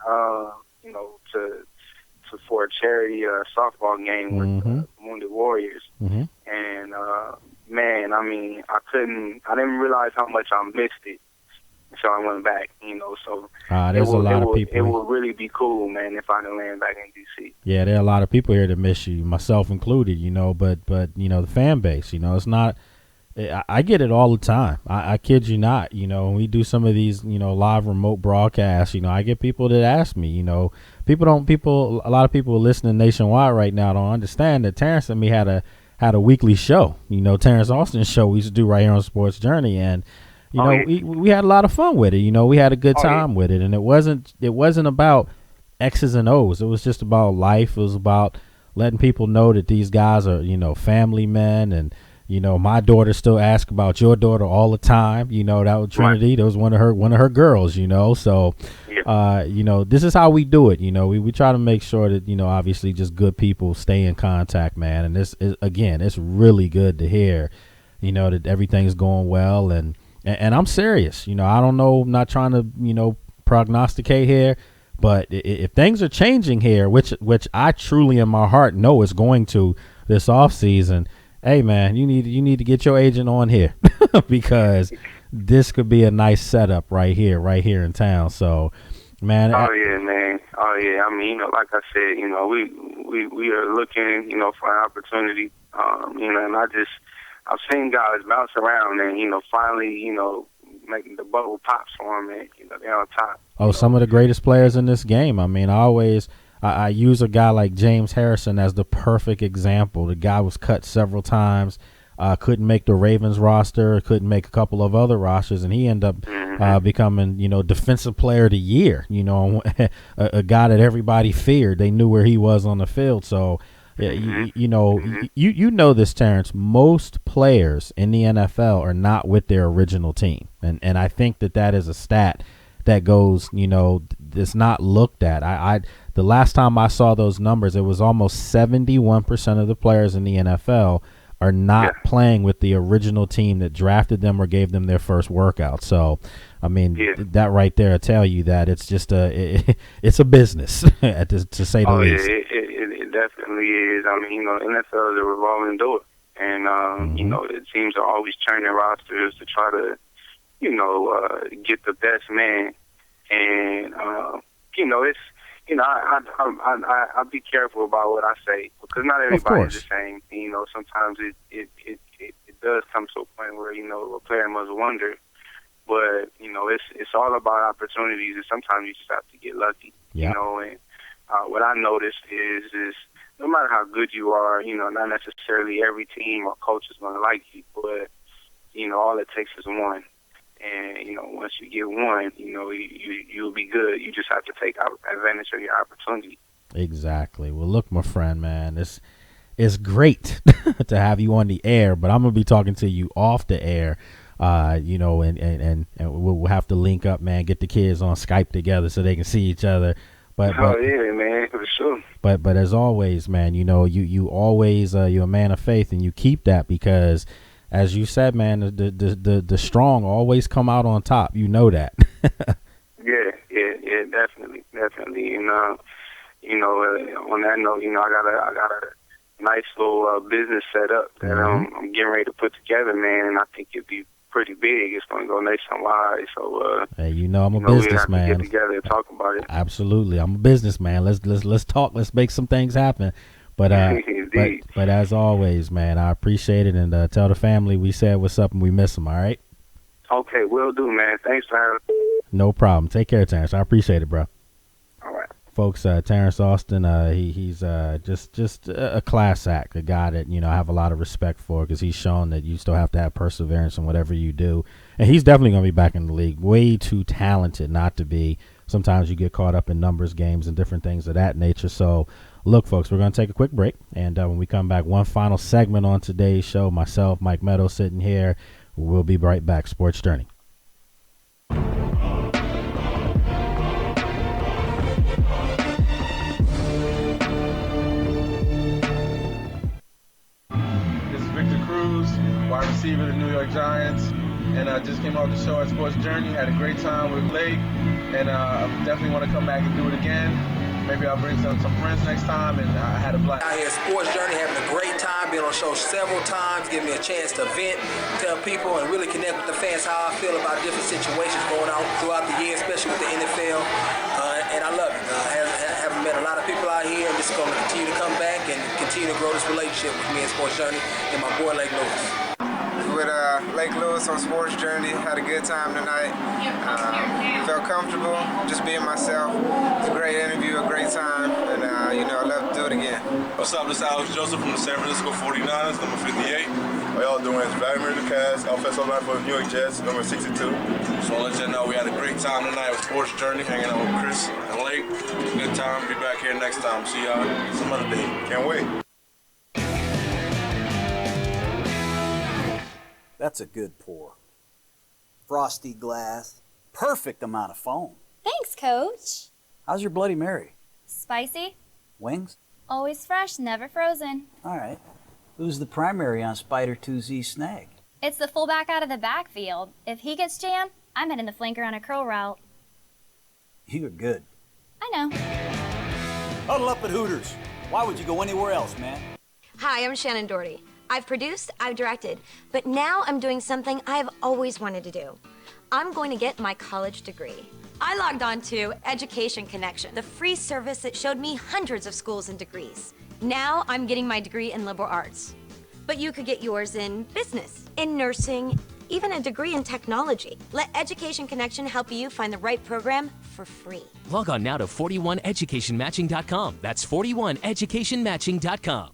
for a charity softball game with Wounded Warriors. Mm-hmm. And, man, I didn't realize how much I missed it until I went baback, so there's a lot of people. It would really be cool, man, if I could land back in D.C. Yeah, there are a lot of people here that miss you, myself included, but the fan base, it's not, I get it all the time. I kid you not, when we do some of these, live remote broadcasts, I get people that ask me, a lot of people listening nationwide right now don't understand that Terrence and me had a weekly show, Terrence Austin show we used to do right here on Sports Journey. And, we had a lot of fun with it. We had a good time with it. And it wasn't about X's and O's. It was just about life. It was about letting people know that these guys are, family men. And, my daughter still asks about your daughter all the time. That was Trinity. Right. That was one of her girls, So, this is how we do it. We try to make sure that, obviously just good people stay in contact, man. And this is, again, it's really good to hear, that everything's going well. And I'm serious. I don't know, I'm not trying to, prognosticate here, but if things are changing here, which I truly in my heart know is going to this offseason, hey, man, you need to get your agent on here because this could be a nice setup right here in town. So, Man. Oh yeah, man. Oh yeah. I mean, like I said, we are looking, for an opportunity. And I've seen guys bounce around and, finally, making the bubble pops for them and, they're on top. Oh, some of the greatest players in this game. I mean, I use a guy like James Harrison as the perfect example. The guy was cut several times, couldn't make the Ravens roster, couldn't make a couple of other rosters, and he ended up becoming, Defensive Player of the Year. A guy that everybody feared. They knew where he was on the field. So, you know this, Terrence. Most players in the NFL are not with their original team, and I think that is a stat that goes, it's not looked at. The last time I saw those numbers, it was almost 71% of the players in the NFL are not playing with the original team that drafted them or gave them their first workout. So, I mean, that right there will tell you that it's just it's a business, to say the least. It definitely is. I mean, NFL is a revolving door, and the teams are always churning rosters to try to, get the best man, and it's. I'll be careful about what I say because not everybody's the same. Sometimes it does come to a point where a player must wonder, but it's all about opportunities, and sometimes you just have to get lucky. And what I noticed is no matter how good you are, not necessarily every team or coach is going to like you, but all it takes is one. And, once you get one, you'll be good. You just have to take advantage of your opportunity. Exactly. Well, look, my friend, man, it's great to have you on the air, but I'm going to be talking to you off the air, and we'll have to link up, man, get the kids on Skype together so they can see each other. But yeah, man, for sure. But as always, man, you always, you're a man of faith, and you keep that because, as you said, man, the strong always come out on top. You know that. Yeah, definitely. And on that note, I got a nice little business set up that I'm getting ready to put together, man. And I think it'd be pretty big. It's going to go nationwide. So, hey, I'm a businessman. We have to get together and talk about it. Absolutely, I'm a businessman. Let's talk. Let's make some things happen. But but as always, man, I appreciate it, and tell the family we said what's up and we miss them. All right. Okay, will do, man. Thanks for having me. No problem. Take care, Terrence. I appreciate it, bro. All right, folks. Terrence Austin. He's just a class act, a guy that I have a lot of respect for because he's shown that you still have to have perseverance in whatever you do, and he's definitely going to be back in the league. Way too talented not to be. Sometimes you get caught up in numbers games and different things of that nature. So. Look, folks, we're going to take a quick break, and when we come back, one final segment on today's show. Myself, Mike Meadows, sitting here. We'll be right back. Sports Journey. This is Victor Cruz, wide receiver of the New York Giants, and I just came off the show at Sports Journey. Had a great time with Blake, and I definitely want to come back and do it again. Maybe I'll bring some friends next time, and I had a blast. Out here at Sports Journey, having a great time, been on the show several times, giving me a chance to vent, tell people, and really connect with the fans how I feel about different situations going on throughout the year, especially with the NFL. And I love it. Haven't met a lot of people out here, and this is going to continue to come back and continue to grow this relationship with me and Sports Journey and my boy Lake Lewis. With Lake Lewis on Sports Journey, had a good time tonight. Felt comfortable, just being myself. It was a great interview, a great time, and I'd love to do it again. What's up, this is Alex Joseph from the San Francisco 49ers, number 58. How y'all doing? It's Vladimir Lucas, offensive line for the New York Jets, number 62. So I'll let you know we had a great time tonight with Sports Journey, hanging out with Chris and Lake. Good time. Be back here next time. See y'all some other day. Can't wait. That's a good pour. Frosty glass, perfect amount of foam. Thanks, Coach. How's your Bloody Mary? Spicy. Wings? Always fresh, never frozen. All right. Who's the primary on Spider 2Z Snag? It's the fullback out of the backfield. If he gets jammed, I'm heading the flanker on a curl route. You're good. I know. Huddle up at Hooters. Why would you go anywhere else, man? Hi, I'm Shannon Doherty. I've produced, I've directed, but now I'm doing something I've always wanted to do. I'm going to get my college degree. I logged on to Education Connection, the free service that showed me hundreds of schools and degrees. Now I'm getting my degree in liberal arts. But you could get yours in business, in nursing, even a degree in technology. Let Education Connection help you find the right program for free. Log on now to 41educationmatching.com. That's 41educationmatching.com.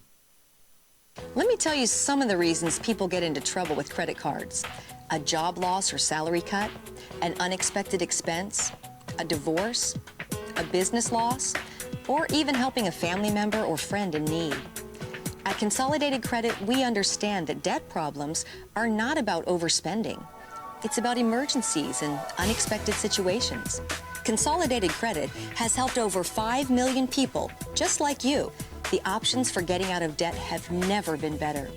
Let me tell you some of the reasons people get into trouble with credit cards. A job loss or salary cut, an unexpected expense, a divorce, a business loss, or even helping a family member or friend in need. At Consolidated Credit, we understand that debt problems are not about overspending. It's about emergencies and unexpected situations. Consolidated Credit has helped over 5 million people, just like you. The options for getting out of debt have never been better.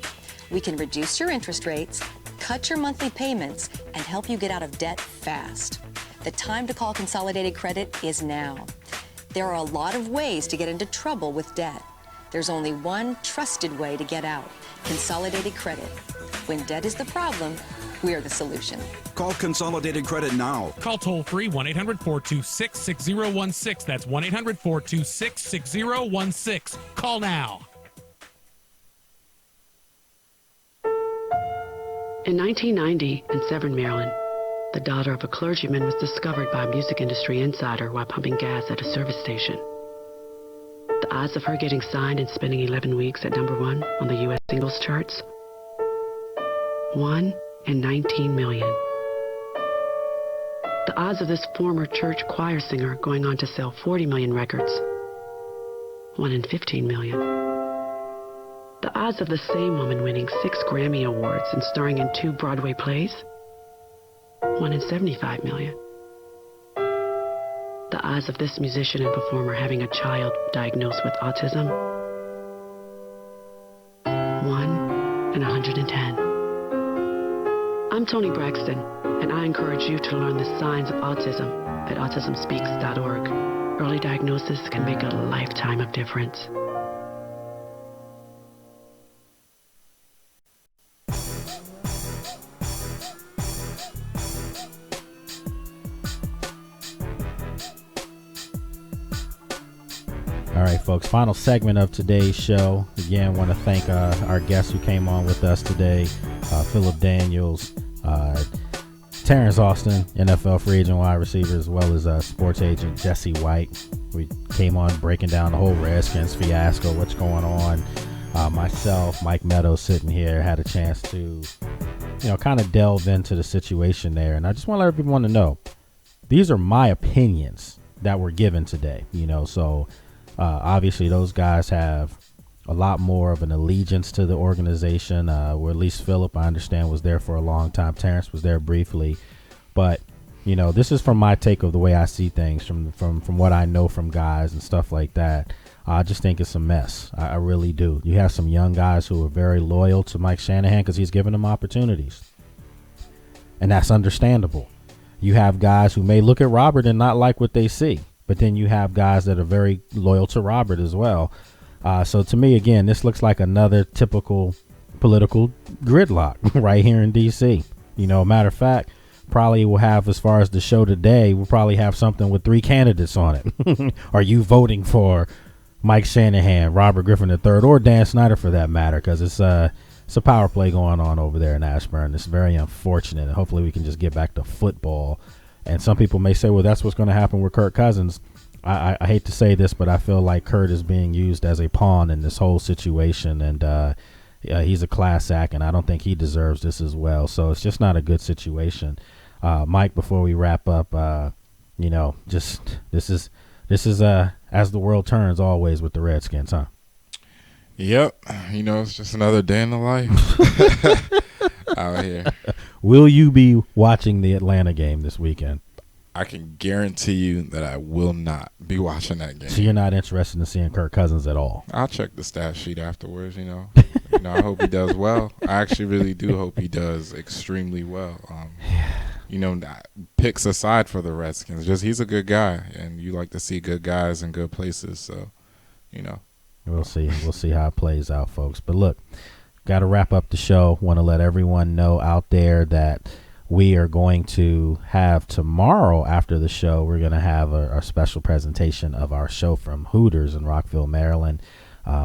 We can reduce your interest rates, cut your monthly payments, and help you get out of debt fast. The time to call Consolidated Credit is now. There are a lot of ways to get into trouble with debt. There's only one trusted way to get out: Consolidated Credit. When debt is the problem, we're the solution. Call Consolidated Credit now. Call toll-free 1-800-426-6016. That's 1-800-426-6016. Call now. In 1990, in Severn, Maryland, the daughter of a clergyman was discovered by a music industry insider while pumping gas at a service station. The odds of her getting signed and spending 11 weeks at #1 on the U.S. singles charts? 1 in 19 million. The odds of this former church choir singer going on to sell 40 million records? 1 in 15 million. The odds of the same woman winning 6 Grammy Awards and starring in 2 Broadway plays? 1 in 75 million. The odds of this musician and performer having a child diagnosed with autism? 1 in 110. I'm Toni Braxton, and I encourage you to learn the signs of autism at autismspeaks.org. Early diagnosis can make a lifetime of difference. All right, folks, final segment of today's show. Again, want to thank our guests who came on with us today, Phillip Daniels, Terrence Austin, NFL free agent wide receiver, as well as sports agent Jesse White. We came on breaking down the whole Redskins fiasco, what's going on. Myself, Mike Meadows, sitting here, had a chance to, kind of delve into the situation there. And I just want to let everyone to know, these are my opinions that were given today, so obviously those guys have a lot more of an allegiance to the organization, where at least Phillip, I understand, was there for a long time. Terrence was there briefly, but this is from my take of the way I see things, from what I know from guys and stuff like that. I just think it's a mess. I really do. You have some young guys who are very loyal to Mike Shanahan because he's given them opportunities, and that's understandable. You have guys who may look at Robert and not like what they see, but then you have guys that are very loyal to Robert as well. So to me, again, this looks like another typical political gridlock right here in D.C. Matter of fact, probably will have, as far as the show today, we'll probably have something with 3 candidates on it. Are you voting for Mike Shanahan, Robert Griffin III, or Dan Snyder for that matter? Because it's a power play going on over there in Ashburn. It's very unfortunate. And hopefully we can just get back to football. And some people may say, well, that's what's going to happen with Kirk Cousins. I hate to say this, but I feel like Kurt is being used as a pawn in this whole situation. And he's a class act, and I don't think he deserves this as well. So it's just not a good situation. Mike, before we wrap up, this is as the world turns always with the Redskins, huh? Yep. It's just another day in the life out here. Will you be watching the Atlanta game this weekend? I can guarantee you that I will not be watching that game. So you're not interested in seeing Kirk Cousins at all? I'll check the stat sheet afterwards, I hope he does well. I actually really do hope he does extremely well. Picks aside for the Redskins, just he's a good guy, and you like to see good guys in good places, so, We'll see. We'll see how it plays out, folks. But look, got to wrap up the show. Want to let everyone know out there that we are going to have tomorrow after the show. We're going to have a special presentation of our show from Hooters in Rockville, Maryland.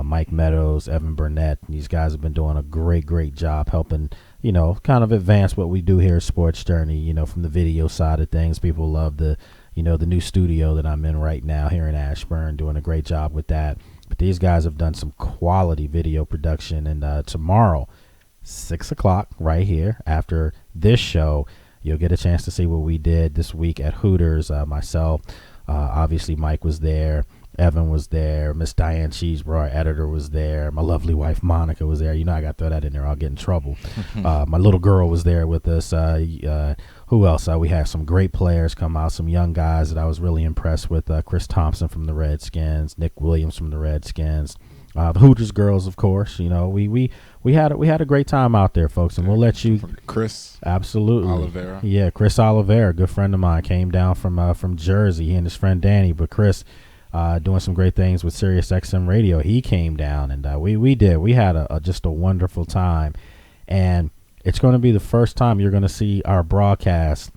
Mike Meadows, Evan Burnett, these guys have been doing a great job helping, kind of advance what we do here at Sports Journey, from the video side of things. People love the new studio that I'm in right now here in Ashburn, doing a great job with that. But these guys have done some quality video production, and tomorrow, 6 o'clock right here after this show, you'll get a chance to see what we did this week at Hooters. Myself, obviously Mike was there, Evan was there, Miss Diane Cheesebro, our editor, was there, my lovely wife Monica was there. I got to throw that in there, I'll get in trouble. My little girl was there with us. Who else? We had some great players come out, some young guys that I was really impressed with. Chris Thompson from the Redskins, Nick Williams from the Redskins, the Hooters girls, of course. We had a great time out there, folks, and we'll let you. Chris, absolutely, Oliveira. Yeah, Chris Oliveira, good friend of mine, came down from Jersey. He and his friend Danny, but Chris, doing some great things with Sirius XM Radio. He came down, and we had just a wonderful time, and it's going to be the first time you're going to see our broadcast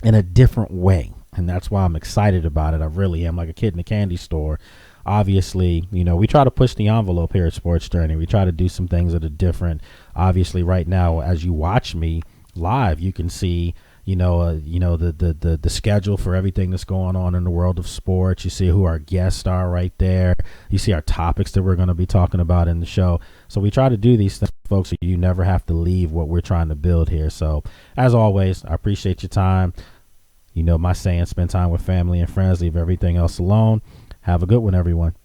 in a different way, and that's why I'm excited about it. I really am, like a kid in a candy store. Obviously, we try to push the envelope here at Sports Journey. We try to do some things that are different. Obviously, right now, as you watch me live, you can see, the schedule for everything that's going on in the world of sports. You see who our guests are right there. You see our topics that we're going to be talking about in the show. So we try to do these things, folks, so you never have to leave what we're trying to build here. So as always, I appreciate your time. My saying, spend time with family and friends, leave everything else alone. Have a good one, everyone.